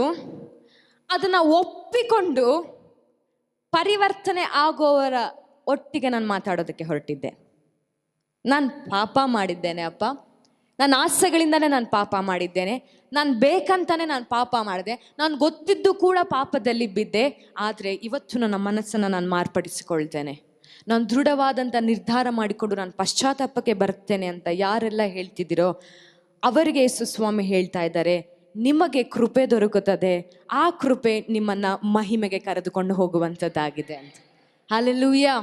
Speaker 1: ಅದನ್ನು ಒಪ್ಪಿಕೊಂಡು ಪರಿವರ್ತನೆ ಆಗೋವರ ಒಟ್ಟಿಗೆ ನಾನು ಮಾತಾಡೋದಕ್ಕೆ ಹೊರಟಿದ್ದೆ. ನಾನು ಪಾಪ ಮಾಡಿದ್ದೇನೆ ಅಪ್ಪ, ನನ್ನ ಆಸೆಗಳಿಂದನೇ ನಾನು ಪಾಪ ಮಾಡಿದ್ದೇನೆ, ನಾನು ಬೇಕಂತಾನೆ ನಾನು ಪಾಪ ಮಾಡಿದೆ, ನಾನು ಗೊತ್ತಿದ್ದು ಕೂಡ ಪಾಪದಲ್ಲಿ ಬಿದ್ದೆ. ಆದರೆ ಇವತ್ತು ನನ್ನ ಮನಸ್ಸನ್ನು ನಾನು ಮಾರ್ಪಡಿಸಿಕೊಳ್ತೇನೆ, ನಾನು ದೃಢವಾದಂಥ ನಿರ್ಧಾರ ಮಾಡಿಕೊಂಡು ನಾನು ಪಶ್ಚಾತ್ತಾಪಕ್ಕೆ ಬರ್ತೇನೆ ಅಂತ ಯಾರೆಲ್ಲ ಹೇಳ್ತಿದ್ದೀರೋ ಅವರಿಗೆ ಯೇಸು ಸ್ವಾಮಿ ಹೇಳ್ತಾ ಇದ್ದಾರೆ, ನಿಮಗೆ ಕೃಪೆ ದೊರಕುತ್ತದೆ, ಆ ಕೃಪೆ ನಿಮ್ಮನ್ನು ಮಹಿಮೆಗೆ ಕರೆದುಕೊಂಡು ಹೋಗುವಂಥದ್ದಾಗಿದೆ ಅಂತ. Hallelujah,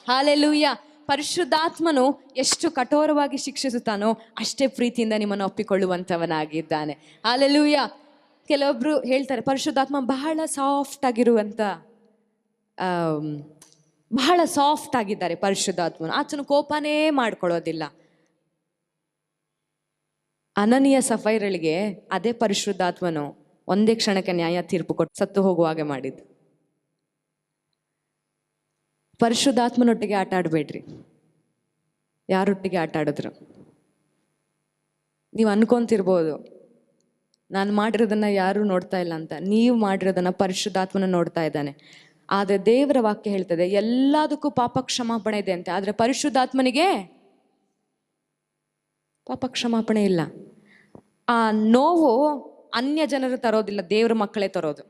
Speaker 1: hallelujah. ಪರಿಶುದ್ಧಾತ್ಮನು ಎಷ್ಟು ಕಠೋರವಾಗಿ ಶಿಕ್ಷಿಸುತ್ತಾನೋ ಅಷ್ಟೇ ಪ್ರೀತಿಯಿಂದ ನಿಮ್ಮನ್ನು ಒಪ್ಪಿಕೊಳ್ಳುವಂಥವನಾಗಿದ್ದಾನೆ. ಹಲ್ಲೆಲೂಯಾ. ಕೆಲವೊಬ್ರು ಹೇಳ್ತಾರೆ ಪರಿಶುದ್ಧಾತ್ಮ ಬಹಳ ಸಾಫ್ಟ್ ಆಗಿರುವಂಥ ಬಹಳ ಸಾಫ್ಟ್ ಆಗಿದ್ದಾರೆ ಪರಿಶುದ್ಧಾತ್ಮನು. ಆತನು ಕೋಪನೇ ಮಾಡ್ಕೊಳ್ಳೋದಿಲ್ಲ. ಅನನೀಯ ಸಫೈರಳಿಗೆ ಅದೇ ಪರಿಶುದ್ಧಾತ್ಮನು ಒಂದೇ ಕ್ಷಣಕ್ಕೆ ನ್ಯಾಯ ತೀರ್ಪು ಕೊಟ್ಟು ಸತ್ತು ಹೋಗುವಾಗೆ ಮಾಡಿದ್ದು. ಪರಿಶುದ್ಧಾತ್ಮನೊಟ್ಟಿಗೆ ಆಟ ಆಡಬೇಡ್ರಿ. ಯಾರೊಟ್ಟಿಗೆ ಆಟ ಆಡಿದ್ರು? ನೀವು ಅನ್ಕೊಂತಿರ್ಬೋದು ನಾನು ಮಾಡಿರೋದನ್ನ ಯಾರೂ ನೋಡ್ತಾ ಇಲ್ಲ ಅಂತ. ನೀವು ಮಾಡಿರೋದನ್ನ ಪರಿಶುದ್ಧಾತ್ಮನ ನೋಡ್ತಾ ಇದ್ದಾನೆ. ಆದರೆ ದೇವರ ವಾಕ್ಯ ಹೇಳ್ತದೆ ಎಲ್ಲದಕ್ಕೂ ಪಾಪ ಕ್ಷಮಾಪಣೆ ಇದೆ ಅಂತೆ. ಆದರೆ ಪರಿಶುದ್ಧಾತ್ಮನಿಗೆ ಪಾಪ ಕ್ಷಮಾಪಣೆ ಇಲ್ಲ. ಆ ನೋವು ಅನ್ಯ ಜನರು ತರೋದಿಲ್ಲ, ದೇವ್ರ ಮಕ್ಕಳೇ ತರೋದು.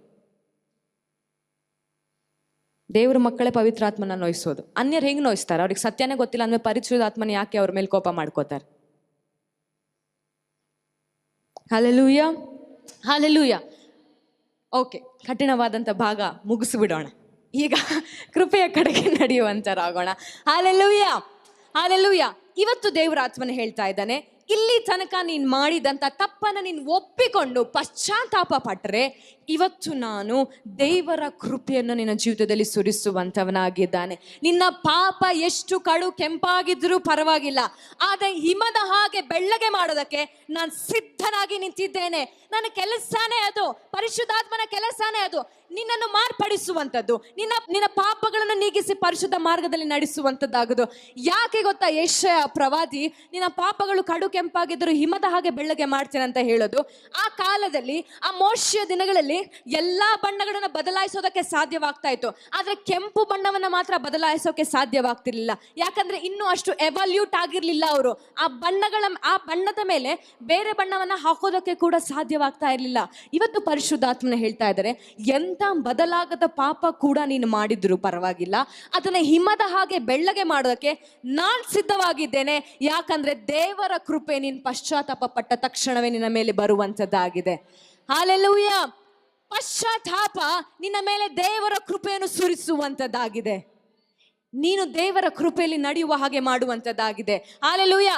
Speaker 1: ದೇವ್ರ ಮಕ್ಕಳೇ ಪವಿತ್ರಾತ್ಮನ ನೋಯಿಸೋದು. ಅನ್ಯರು ಹೆಂಗ್ ನೋಯಿಸ್ತಾರೆ? ಅವ್ರಿಗೆ ಸತ್ಯನೇ ಗೊತ್ತಿಲ್ಲ ಅಂದ್ರೆ ಪರಿಶುದ್ಧಾತ್ಮನ ಯಾಕೆ ಅವ್ರ ಮೇಲೆ ಕೋಪ ಮಾಡ್ಕೋತಾರೆ? Hallelujah, hallelujah. ಓಕೆ, ಕಠಿಣವಾದಂಥ ಭಾಗ ಮುಗಿಸ್ಬಿಡೋಣ. ಈಗ ಕೃಪೆಯ ಕಡೆಗೆ ನಡೆಯುವಂತರಾಗೋಣ. Hallelujah, hallelujah. ಇವತ್ತು ದೇವರ ಆತ್ಮನ ಹೇಳ್ತಾ ಇದ್ದಾನೆ, ಇಲ್ಲಿ ತನಕ ನೀನು ಮಾಡಿದಂಥ ತಪ್ಪನ್ನು ನೀನು ಒಪ್ಪಿಕೊಂಡು ಪಶ್ಚಾತ್ತಾಪ ಪಟ್ಟರೆ ಇವತ್ತು ನಾನು ದೇವರ ಕೃಪೆಯನ್ನು ನಿನ್ನ ಜೀವಿತದಲ್ಲಿ ಸುರಿಸುವಂಥವನಾಗಿದ್ದಾನೆ. ನಿನ್ನ ಪಾಪ ಎಷ್ಟು ಕಡು ಕೆಂಪಾಗಿದ್ರೂ ಪರವಾಗಿಲ್ಲ, ಆದರೆ ಹಿಮದ ಹಾಗೆ ಬೆಳ್ಳಗೆ ಮಾಡೋದಕ್ಕೆ ನಾನು ಸಿದ್ಧನಾಗಿ ನಿಂತಿದ್ದೇನೆ. ನನ್ನ ಕೆಲಸನೇ ಅದು, ಪರಿಶುದ್ಧಾತ್ಮನ ಕೆಲಸನೇ ಅದು, ನಿನ್ನನ್ನು ಮಾರ್ಪಡಿಸುವಂಥದ್ದು, ನಿನ್ನ ಪಾಪಗಳನ್ನು ನೀಗಿಸಿ ಪರಿಶುದ್ಧ ಮಾರ್ಗದಲ್ಲಿ ನಡೆಸುವಂಥದ್ದಾಗುದು. ಯಾಕೆ ಗೊತ್ತಾ? ಯೆಶಾಯ ಪ್ರವಾದಿ ನಿನ್ನ ಪಾಪಗಳು ಕಡು ಕೆಂಪಾಗಿದ್ದರೂ ಹಿಮದ ಹಾಗೆ ಬೆಳ್ಳಗೆ ಮಾಡ್ತೇನೆ ಅಂತ ಹೇಳೋದು. ಆ ಕಾಲದಲ್ಲಿ, ಆ ಮೋಶೆಯ ದಿನಗಳಲ್ಲಿ ಎಲ್ಲಾ ಬಣ್ಣಗಳನ್ನು ಬದಲಾಯಿಸೋದಕ್ಕೆ ಸಾಧ್ಯವಾಗ್ತಾ ಇತ್ತು, ಆದ್ರೆ ಕೆಂಪು ಬಣ್ಣವನ್ನ ಮಾತ್ರ ಬದಲಾಯಿಸೋಕೆ ಸಾಧ್ಯವಾಗ್ತಿರ್ಲಿಲ್ಲ. ಯಾಕಂದ್ರೆ ಇನ್ನೂ ಅಷ್ಟು ಎವಲ್ಯೂಟ್ ಆಗಿರ್ಲಿಲ್ಲ ಅವರು. ಆ ಬಣ್ಣದ ಮೇಲೆ ಬೇರೆ ಬಣ್ಣವನ್ನ ಹಾಕೋದಕ್ಕೆ ಕೂಡ ಸಾಧ್ಯವಾಗ್ತಾ ಇರಲಿಲ್ಲ. ಇವತ್ತು ಪರಿಶುದ್ಧಾತ್ಮನ ಹೇಳ್ತಾ ಇದ್ದಾರೆ, ಎಂತ ಬದಲಾಗದ ಪಾಪ ಕೂಡ ನೀನು ಮಾಡಿದ್ರು ಪರವಾಗಿಲ್ಲ, ಅದನ್ನ ಹಿಮದ ಹಾಗೆ ಬೆಳ್ಳಗೆ ಮಾಡೋದಕ್ಕೆ ನಾನ್ ಸಿದ್ಧವಾಗಿದ್ದೇನೆ. ಯಾಕಂದ್ರೆ ದೇವರ ಕೃಪೆ ನೀನು ಪಶ್ಚಾತ್ತಾಪ ಪಟ್ಟ ತಕ್ಷಣವೇ ನಿನ್ನ ಮೇಲೆ ಬರುವಂತದ್ದಾಗಿದೆ. ಹಲ್ಲೆಲೂಯ. ಪಶ್ಚಾತ್ತಾಪ ನಿನ್ನ ಮೇಲೆ ದೇವರ ಕೃಪೆಯನ್ನು ಸುರಿಸುವಂತದ್ದಾಗಿದೆ. ನೀನು ದೇವರ ಕೃಪೆಯಲ್ಲಿ ನಡೆಯುವ ಹಾಗೆ ಮಾಡುವಂತದ್ದಾಗಿದೆ. ಹಲ್ಲೆಲೂಯ.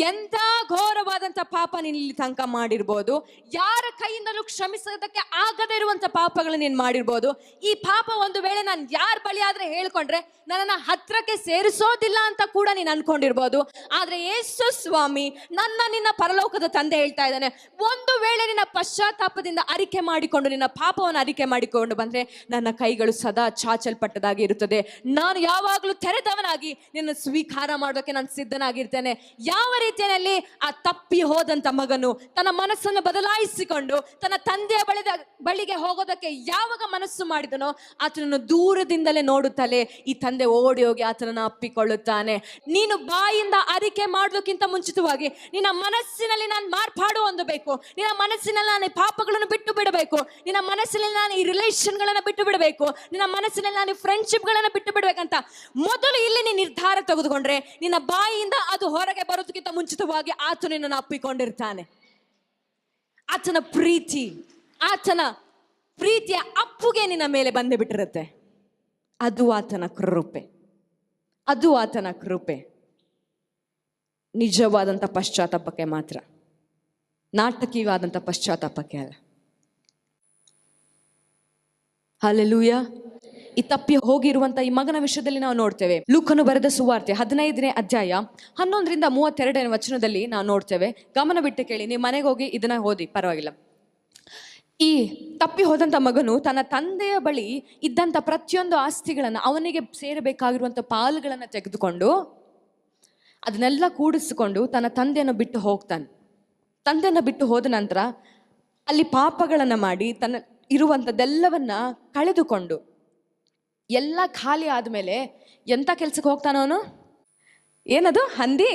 Speaker 1: ಎಂತ ಘೋರವಾದಂಥ ಪಾಪ ನೀನು ಇಲ್ಲಿ ತನಕ ಮಾಡಿರ್ಬೋದು, ಯಾರ ಕೈಯಿಂದಲೂ ಕ್ಷಮಿಸೋದಕ್ಕೆ ಆಗದೇ ಇರುವಂಥ ಪಾಪಗಳನ್ನ ನೀನು ಮಾಡಿರ್ಬೋದು. ಈ ಪಾಪ ಒಂದು ವೇಳೆ ನಾನು ಯಾರ ಬಳಿ ಆದ್ರೆ ಹೇಳ್ಕೊಂಡ್ರೆ ನನ್ನನ್ನು ಹತ್ರಕ್ಕೆ ಸೇರಿಸೋದಿಲ್ಲ ಅಂತ ಕೂಡ ನೀನು ಅನ್ಕೊಂಡಿರ್ಬೋದು. ಆದ್ರೆ ಯೇಸು ಸ್ವಾಮಿ, ನಿನ್ನ ಪರಲೋಕದ ತಂದೆ ಹೇಳ್ತಾ ಇದ್ದಾನೆ, ಒಂದು ವೇಳೆ ನಿನ್ನ ಪಶ್ಚಾತ್ತಾಪದಿಂದ ಅರಿಕೆ ಮಾಡಿಕೊಂಡು ನಿನ್ನ ಪಾಪವನ್ನು ಅರಿಕೆ ಮಾಡಿಕೊಂಡು ಬಂದ್ರೆ ನನ್ನ ಕೈಗಳು ಸದಾ ಚಾಚಲ್ಪಟ್ಟದಾಗಿ ಇರುತ್ತದೆ. ನಾನು ಯಾವಾಗಲೂ ತೆರೆದವನಾಗಿ ನಿನ್ನ ಸ್ವೀಕಾರ ಮಾಡೋದಕ್ಕೆ ನಾನು ಸಿದ್ಧನಾಗಿರ್ತೇನೆ. ಯಾವ ರೀತಿಯಲ್ಲಿ ಆ ತಪ್ಪಿ ಹೋದಂತ ಮಗನು ತನ್ನ ಮನಸ್ಸನ್ನು ಬದಲಾಯಿಸಿಕೊಂಡು ತನ್ನ ತಂದೆಯ ಬಳಿಗೆ ಹೋಗೋದಕ್ಕೆ ಯಾವಾಗ ಮನಸ್ಸು ಮಾಡಿದನೋ ಆತನನ್ನು ದೂರದಿಂದಲೇ ನೋಡುತ್ತಲೇ ಈ ತಂದೆ ಓಡಿ ಹೋಗಿ ಆತನನ್ನು ಅಪ್ಪಿಕೊಳ್ಳುತ್ತಾನೆ. ನೀನು ಬಾಯಿಂದ ಅರಿಕೆ ಮಾಡೋದಕ್ಕಿಂತ ಮುಂಚಿತವಾಗಿ ನಿನ್ನ ಮನಸ್ಸಿನಲ್ಲಿ ನಾನು ಮಾರ್ಪಾಡು ಹೊಂದಬೇಕು, ನಿನ್ನ ಮನಸ್ಸಿನಲ್ಲಿ ನಾನು ಪಾಪಗಳನ್ನು ಬಿಟ್ಟು ಬಿಡಬೇಕು, ನಿನ್ನ ಮನಸ್ಸಿನಲ್ಲಿ ನಾನು ಈ ರಿಲೇಷನ್ಗಳನ್ನು ಬಿಟ್ಟು ಬಿಡಬೇಕು, ನಿನ್ನ ಮನಸ್ಸಿನಲ್ಲಿ ನಾನು ಫ್ರೆಂಡ್ಶಿಪ್ಗಳನ್ನು ಬಿಟ್ಟು ಬಿಡಬೇಕಂತ ಮೊದಲು ಇಲ್ಲಿ ನೀನು ನಿರ್ಧಾರ ತೆಗೆದುಕೊಂಡ್ರೆ ನಿನ್ನ ಬಾಯಿಯಿಂದ ಅದು ಹೊರಗೆ ಬರೋದಕ್ಕಿಂತ ಮುಂಚಿತವಾಗಿ ಆತನು ನಿನ್ನನ್ನು ಅಪ್ಪಿಕೊಂಡಿರ್ತಾನೆ. ಆತನ ಪ್ರೀತಿಯ ಅಪ್ಪುಗೆ ನಿನ್ನ ಮೇಲೆ ಬಂದೇ ಬಿಟ್ಟಿರುತ್ತೆ. ಅದು ಆತನ ಕೃಪೆ, ಅದು ಆತನ ಕೃಪೆ. ನಿಜವಾದಂಥ ಪಶ್ಚಾತ್ತಾಪಕ್ಕೆ ಮಾತ್ರ, ನಾಟಕೀಯವಾದಂಥ ಪಶ್ಚಾತ್ತಾಪಕ್ಕೆ ಅಲ್ಲ. ಹಲ್ಲೆಲೂಯ. ಈ ತಪ್ಪಿ ಹೋಗಿರುವಂತ ಈ ಮಗನ ವಿಷಯದಲ್ಲಿ ನಾವು ನೋಡ್ತೇವೆ. ಲೂಕನು ಬರೆದ ಸುವಾರ್ತೆ 15ನೇ ಅಧ್ಯಾಯ 11-32 ವಚನದಲ್ಲಿ ನಾವು ನೋಡ್ತೇವೆ. ಗಮನ ಬಿಟ್ಟು ಕೇಳಿ, ನೀವು ಮನೆಗೆ ಹೋಗಿ ಇದನ್ನ ಓದಿ, ಪರವಾಗಿಲ್ಲ. ಈ ತಪ್ಪಿ ಹೋದಂಥ ಮಗನು ತನ್ನ ತಂದೆಯ ಬಳಿ ಇದ್ದಂಥ ಪ್ರತಿಯೊಂದು ಆಸ್ತಿಗಳನ್ನು, ಅವನಿಗೆ ಸೇರಬೇಕಾಗಿರುವಂಥ ಪಾಲುಗಳನ್ನು ತೆಗೆದುಕೊಂಡು ಅದನ್ನೆಲ್ಲ ಕೂಡಿಸಿಕೊಂಡು ತನ್ನ ತಂದೆಯನ್ನು ಬಿಟ್ಟು ಹೋಗ್ತಾನೆ. ತಂದೆಯನ್ನು ಬಿಟ್ಟು ಹೋದ ನಂತರ ಅಲ್ಲಿ ಪಾಪಗಳನ್ನು ಮಾಡಿ ತನ್ನ ಇರುವಂಥದ್ದೆಲ್ಲವನ್ನ ಕಳೆದುಕೊಂಡು ಎಲ್ಲ ಖಾಲಿ ಆದಮೇಲೆ ಎಂಥ ಕೆಲ್ಸಕ್ಕೆ ಹೋಗ್ತಾನ ಅವನು? ಏನದು, ಹಂದಿ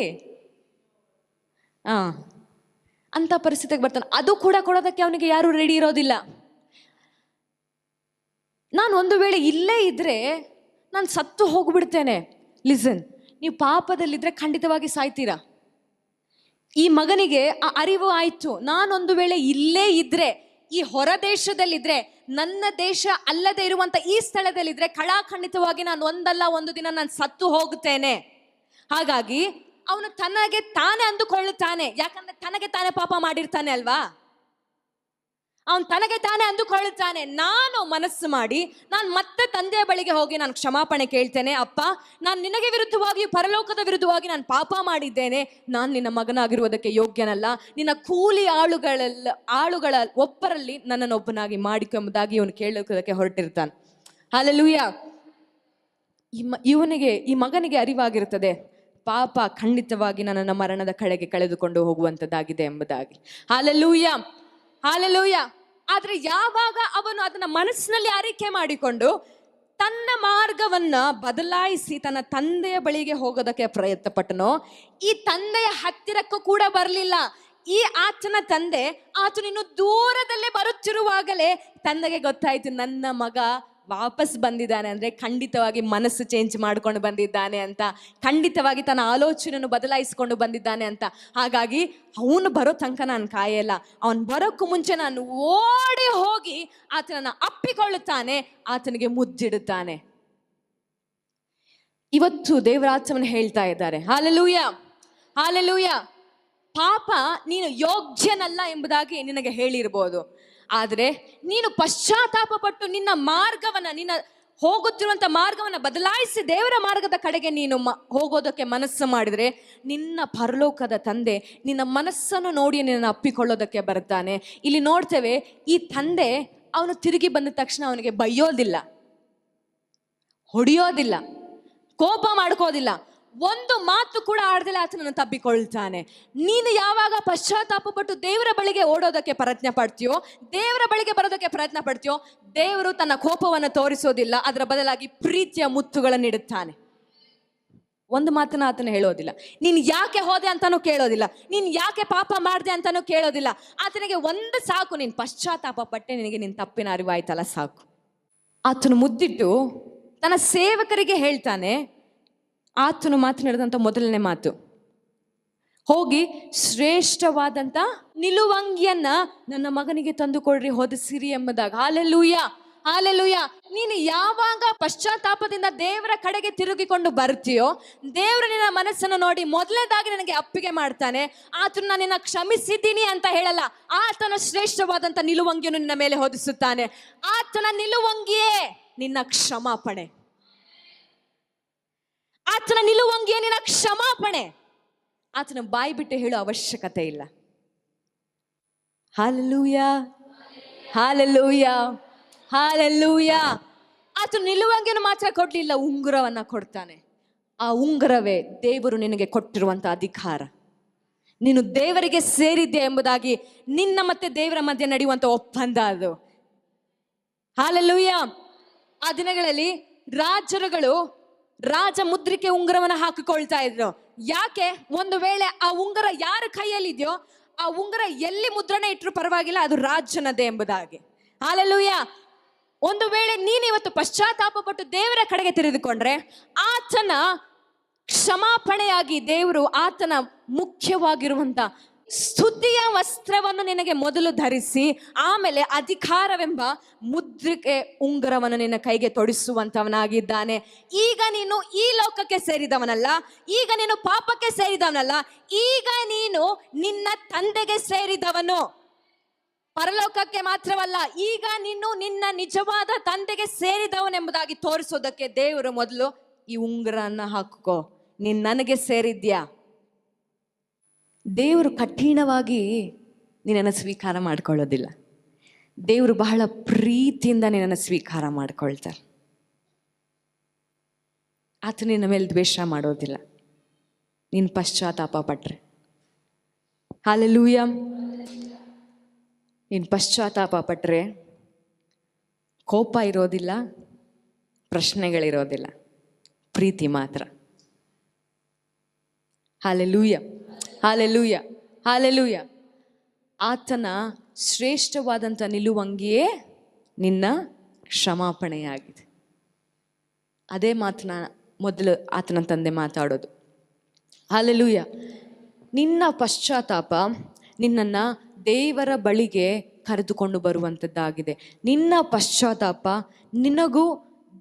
Speaker 1: ಅಂತ ಪರಿಸ್ಥಿತಿಗೆ ಬರ್ತಾನೆ. ಅದು ಕೂಡ ಕೊಡೋದಕ್ಕೆ ಅವನಿಗೆ ಯಾರು ರೆಡಿ ಇರೋದಿಲ್ಲ. ನಾನು ಒಂದು ವೇಳೆ ಇಲ್ಲೇ ಇದ್ರೆ ನಾನು ಸತ್ತು ಹೋಗ್ಬಿಡ್ತೇನೆ. ಲಿಸನ್, ನೀವು ಪಾಪದಲ್ಲಿದ್ರೆ ಖಂಡಿತವಾಗಿ ಸಾಯ್ತೀರಾ. ಈ ಮಗನಿಗೆ ಆ ಅರಿವು ಆಯ್ತು, ನಾನೊಂದು ವೇಳೆ ಇಲ್ಲೇ ಇದ್ರೆ, ಈ ಹೊರ ದೇಶದಲ್ಲಿದ್ರೆ, ನನ್ನ ದೇಶ ಅಲ್ಲದೆ ಇರುವಂತ ಈ ಸ್ಥಳದಲ್ಲಿದ್ರೆ ಖಂಡಿತವಾಗಿ ನಾನು ಒಂದಲ್ಲ ಒಂದು ದಿನ ನಾನು ಸತ್ತು ಹೋಗುತ್ತೇನೆ. ಹಾಗಾಗಿ ಅವನು ತನಗೆ ತಾನೇ ಅಂದುಕೊಳ್ಳುತ್ತಾನೆ, ಯಾಕಂದ್ರೆ ತನಗೆ ತಾನೇ ಪಾಪ ಮಾಡಿರ್ತಾನೆ ಅಲ್ವಾ. ಅವನು ತನಗೆ ತಾನೇ ಅಂದುಕೊಳ್ಳುತ್ತಾನೆ, ನಾನು ಮನಸ್ಸು ಮಾಡಿ ನಾನು ಮತ್ತೆ ತಂದೆಯ ಬಳಿಗೆ ಹೋಗಿ ನಾನು ಕ್ಷಮಾಪಣೆ ಕೇಳ್ತೇನೆ. ಅಪ್ಪ, ನಾನು ನಿನಗೆ ವಿರುದ್ಧವಾಗಿ, ಪರಲೋಕದ ವಿರುದ್ಧವಾಗಿ ನಾನು ಪಾಪ ಮಾಡಿದ್ದೇನೆ, ನಾನು ನಿನ್ನ ಮಗನಾಗಿರುವುದಕ್ಕೆ ಯೋಗ್ಯನಲ್ಲ, ನಿನ್ನ ಕೂಲಿ ಆಳುಗಳ ಒಬ್ಬರಲ್ಲಿ ನನ್ನನ್ನು ಒಬ್ಬನಾಗಿ ಮಾಡಿಕೊ ಎಂಬುದಾಗಿ ಇವನು ಕೇಳೋದಕ್ಕೆ ಹೊರಟಿರ್ತಾನೆ. ಹಲ್ಲೆಲೂಯಾ. ಈ ಮಗನಿಗೆ ಅರಿವಾಗಿರುತ್ತದೆ, ಪಾಪ ಖಂಡಿತವಾಗಿ ನನ್ನನ್ನು ಮರಣದ ಕಡೆಗೆ ಕಳೆದುಕೊಂಡು ಹೋಗುವಂಥದ್ದಾಗಿದೆ ಎಂಬುದಾಗಿ. Hallelujah, hallelujah. ಆದ್ರೆ ಯಾವಾಗ ಅವನು ಅದನ್ನ ಮನಸ್ಸಿನಲ್ಲಿ ಅರಿಕೆ ಮಾಡಿಕೊಂಡು ತನ್ನ ಮಾರ್ಗವನ್ನ ಬದಲಾಯಿಸಿ ತನ್ನ ತಂದೆಯ ಬಳಿಗೆ ಹೋಗೋದಕ್ಕೆ ಪ್ರಯತ್ನ ಪಟ್ಟನೋ, ಈ ತಂದೆಯ ಹತ್ತಿರಕ್ಕೂ ಕೂಡ ಬರಲಿಲ್ಲ. ಈ ಆತನ ತಂದೆ ಆತನಿನ್ನು ದೂರದಲ್ಲೇ ಬರುತ್ತಿರುವಾಗಲೇ ತಂದೆಗೆ ಗೊತ್ತಾಯ್ತು, ನನ್ನ ಮಗ ವಾಪಸ್ ಬಂದಿದ್ದಾನೆ ಅಂದರೆ ಖಂಡಿತವಾಗಿ ಮನಸ್ಸು ಚೇಂಜ್ ಮಾಡ್ಕೊಂಡು ಬಂದಿದ್ದಾನೆ ಅಂತ, ಖಂಡಿತವಾಗಿ ತನ್ನ ಆಲೋಚನೆಯನ್ನು ಬದಲಾಯಿಸಿಕೊಂಡು ಬಂದಿದ್ದಾನೆ ಅಂತ. ಹಾಗಾಗಿ ಅವನು ಬರೋ ತನಕ ನಾನು ಕಾಯಲ್ಲ, ಅವನು ಬರೋಕ್ಕೂ ಮುಂಚೆ ನಾನು ಓಡಿ ಹೋಗಿ ಆತನನ್ನು ಅಪ್ಪಿಕೊಳ್ಳುತ್ತಾನೆ, ಆತನಿಗೆ ಮುದ್ದಿಡುತ್ತಾನೆ. ಇವತ್ತು ದೇವರಾತ್ಮವನ್ನು ಹೇಳ್ತಾ ಇದ್ದಾರೆ, ಹಲ್ಲೆಲೂಯಾ, ಹಲ್ಲೆಲೂಯಾ. ಪಾಪ ನೀನು ಯೋಗ್ಯನಲ್ಲ ಎಂಬುದಾಗಿ ನಿನಗೆ ಹೇಳಿರ್ಬೋದು, ಆದರೆ ನೀನು ಪಶ್ಚಾತ್ತಾಪ ಪಟ್ಟು ನಿನ್ನ ಮಾರ್ಗವನ್ನ, ನಿನ್ನ ಹೋಗುತ್ತಿರುವಂತ ಮಾರ್ಗವನ್ನ ಬದಲಾಯಿಸಿ ದೇವರ ಮಾರ್ಗದ ಕಡೆಗೆ ನೀನು ಹೋಗೋದಕ್ಕೆ ಮನಸ್ಸು ಮಾಡಿದ್ರೆ, ನಿನ್ನ ಪರಲೋಕದ ತಂದೆ ನಿನ್ನ ಮನಸ್ಸನ್ನು ನೋಡಿ ನಿನ್ನ ಅಪ್ಪಿಕೊಳ್ಳೋದಕ್ಕೆ ಬರ್ತಾನೆ. ಇಲ್ಲಿ ನೋಡ್ತೇವೆ, ಈ ತಂದೆ ಅವನು ತಿರುಗಿ ಬಂದ ತಕ್ಷಣ ಅವನಿಗೆ ಬೈಯೋದಿಲ್ಲ, ಹೊಡೆಯೋದಿಲ್ಲ, ಕೋಪ ಮಾಡ್ಕೋದಿಲ್ಲ, ಒಂದು ಮಾತು ಕೂಡ ಆಡದಿಲ್ಲ ಆತನನ್ನು ತಬ್ಬಿಕೊಳ್ತಾನೆ. ನೀನು ಯಾವಾಗ ಪಶ್ಚಾತ್ತಾಪ ಪಟ್ಟು ದೇವರ ಬಳಿಗೆ ಓಡೋದಕ್ಕೆ ಪ್ರಯತ್ನ ಪಡ್ತೀಯೋ, ದೇವರ ಬಳಿಗೆ ಬರೋದಕ್ಕೆ ಪ್ರಯತ್ನ ಪಡ್ತೀಯೋ, ದೇವರು ತನ್ನ ಕೋಪವನ್ನು ತೋರಿಸೋದಿಲ್ಲ, ಅದರ ಬದಲಾಗಿ ಪ್ರೀತಿಯ ಮುತ್ತುಗಳನ್ನು ಇಡುತ್ತಾನೆ. ಒಂದು ಮಾತನ್ನ ಆತನ ಹೇಳೋದಿಲ್ಲ, ನೀನು ಯಾಕೆ ಹೋದೆ ಅಂತಾನೂ ಕೇಳೋದಿಲ್ಲ, ನೀನು ಯಾಕೆ ಪಾಪ ಮಾಡಿದೆ ಅಂತಾನೂ ಕೇಳೋದಿಲ್ಲ. ಆತನಿಗೆ ಒಂದು ಸಾಕು, ನೀನು ಪಶ್ಚಾತ್ತಾಪ ಪಟ್ಟೆ, ನಿನಗೆ ನಿನ್ನ ತಪ್ಪಿನ ಅರಿವಾಯ್ತಲ್ಲ ಸಾಕು. ಆತನು ಮುದ್ದಿಟ್ಟು ತನ್ನ ಸೇವಕರಿಗೆ ಹೇಳ್ತಾನೆ, ಆತನು ಮಾತನಾಡಿದಂಥ ಮೊದಲನೇ ಮಾತು, ಹೋಗಿ ಶ್ರೇಷ್ಠವಾದಂಥ ನಿಲುವಂಗಿಯನ್ನ ನನ್ನ ಮಗನಿಗೆ ತಂದುಕೊಡ್ರಿ, ಹೊದಿಸಿರಿ ಎಂಬುದಾಗ. Hallelujah, hallelujah. ನೀನು ಯಾವಾಗ ಪಶ್ಚಾತ್ತಾಪದಿಂದ ದೇವರ ಕಡೆಗೆ ತಿರುಗಿಕೊಂಡು ಬರ್ತೀಯೋ, ದೇವರು ನಿನ್ನ ಮನಸ್ಸನ್ನು ನೋಡಿ ಮೊದಲನೇದಾಗಿ ನನಗೆ ಅಪ್ಪಿಗೆ ಮಾಡ್ತಾನೆ. ಆತನು ನಾನು ನಿನ್ನ ಕ್ಷಮಿಸಿದ್ದೀನಿ ಅಂತ ಹೇಳಲ್ಲ, ಆತನ ಶ್ರೇಷ್ಠವಾದಂಥ ನಿಲುವಂಗಿಯನ್ನು ನಿನ್ನ ಮೇಲೆ ಹೊದಿಸುತ್ತಾನೆ. ಆತನ ನಿಲುವಂಗಿಯೇ ನಿನ್ನ ಕ್ಷಮಾಪಣೆ, ಆತನ ನಿಲುವಂಗಿಯೇ ನಿನ್ನ ಕ್ಷಮಾಪಣೆ. ಆತನ ಬಾಯಿ ಬಿಟ್ಟು ಹೇಳೋ ಅವಶ್ಯಕತೆ ಇಲ್ಲ. Hallelujah, hallelujah, hallelujah. ಆತನ ನಿಲುವಂಗಿಯನ್ನು ಮಾತ್ರ ಕೊಡ್ಲಿಲ್ಲ, ಉಂಗುರವನ್ನ ಕೊಡ್ತಾನೆ. ಆ ಉಂಗುರವೇ ದೇವರು ನಿನಗೆ ಕೊಟ್ಟಿರುವಂತ ಅಧಿಕಾರ. ನೀನು ದೇವರಿಗೆ ಸೇರಿದ್ದೆ ಎಂಬುದಾಗಿ ನಿನ್ನ ಮತ್ತೆ ದೇವರ ಮಧ್ಯೆ ನಡೆಯುವಂತ ಒಪ್ಪಂದ ಅದು. ಹಲ್ಲೆಲೂಯಾ. ಆ ದಿನಗಳಲ್ಲಿ ರಾಜರುಗಳು ರಾಜ ಮುದ್ರಿಕೆ ಉಂಗುರವನ್ನ ಹಾಕಿಕೊಳ್ತಾ ಇದ್ರು. ಯಾಕೆ? ಒಂದು ವೇಳೆ ಆ ಉಂಗುರ ಯಾರ ಕೈಯಲ್ಲಿದೆಯೋ ಆ ಉಂಗುರ ಎಲ್ಲಿ ಮುದ್ರಣ ಇಟ್ಟರು ಪರವಾಗಿಲ್ಲ, ಅದು ರಾಜನದೇ ಎಂಬುದಾಗಿ. ಹಲ್ಲೆಲೂಯಾ. ಒಂದು ವೇಳೆ ನೀನು ಇವತ್ತು ಪಶ್ಚಾತ್ತಾಪ ಪಟ್ಟು ದೇವರ ಕಡೆಗೆ ತಿರುಗಿಕೊಂಡ್ರೆ, ಆತನ ಕ್ಷಮಾಪಣೆಯಾಗಿ ದೇವರು ಆತನ ಮುಖ್ಯವಾಗಿರುವಂತ ಸ್ತುತಿಯ ವಸ್ತ್ರವನ್ನು ನಿನಗೆ ಮೊದಲು ಧರಿಸಿ, ಆಮೇಲೆ ಅಧಿಕಾರವೆಂಬ ಮುದ್ರಿಕೆ ಉಂಗುರವನ್ನು ನಿನ್ನ ಕೈಗೆ ತೊಡಿಸುವಂತವನಾಗಿದ್ದಾನೆ. ಈಗ ನೀನು ಈ ಲೋಕಕ್ಕೆ ಸೇರಿದವನಲ್ಲ, ಈಗ ನೀನು ಪಾಪಕ್ಕೆ ಸೇರಿದವನಲ್ಲ, ಈಗ ನೀನು ನಿನ್ನ ತಂದೆಗೆ ಸೇರಿದವನು. ಪರಲೋಕಕ್ಕೆ ಮಾತ್ರವಲ್ಲ, ಈಗ ನೀನು ನಿನ್ನ ನಿಜವಾದ ತಂದೆಗೆ ಸೇರಿದವನೆಂಬುದಾಗಿ ತೋರಿಸೋದಕ್ಕೆ ದೇವರು ಮೊದಲು ಈ ಉಂಗುರನ್ನ ಹಾಕೋ, ನೀನ್ ನನಗೆ ಸೇರಿದ್ಯಾ. ದೇವರು ಕಠಿಣವಾಗಿ ನಿನ್ನನ್ನು ಸ್ವೀಕಾರ ಮಾಡ್ಕೊಳ್ಳೋದಿಲ್ಲ, ದೇವರು ಬಹಳ ಪ್ರೀತಿಯಿಂದ ನಿನ್ನನ್ನು ಸ್ವೀಕಾರ ಮಾಡ್ಕೊಳ್ತಾರೆ. ಆತ ನಿನ್ನ ಮೇಲೆ ದ್ವೇಷ ಮಾಡೋದಿಲ್ಲ, ನೀನು ಪಶ್ಚಾತ್ತಾಪ ಪಟ್ರೆ. ಹಲ್ಲೆಲೂಯಾ. ನೀನು ಪಶ್ಚಾತ್ತಾಪ ಪಟ್ರೆ ಕೋಪ ಇರೋದಿಲ್ಲ, ಪ್ರಶ್ನೆಗಳಿರೋದಿಲ್ಲ, ಪ್ರೀತಿ ಮಾತ್ರ. Hallelujah, hallelujah, hallelujah. ಆತನ ಶ್ರೇಷ್ಠವಾದಂಥ ನಿಲುವಂಗಿಯೇ ನಿನ್ನ ಕ್ಷಮಾಪಣೆಯಾಗಿದೆ. ಅದೇ ಮಾತನ್ನ ಮೊದಲು ಆತನ ತಂದೆ ಮಾತಾಡೋದು. ಹಲ್ಲೆಲೂಯಾ. ನಿನ್ನ ಪಶ್ಚಾತ್ತಾಪ ನಿನ್ನನ್ನು ದೇವರ ಬಳಿಗೆ ಕರೆದುಕೊಂಡು ಬರುವಂಥದ್ದಾಗಿದೆ. ನಿನ್ನ ಪಶ್ಚಾತ್ತಾಪ ನಿನಗೂ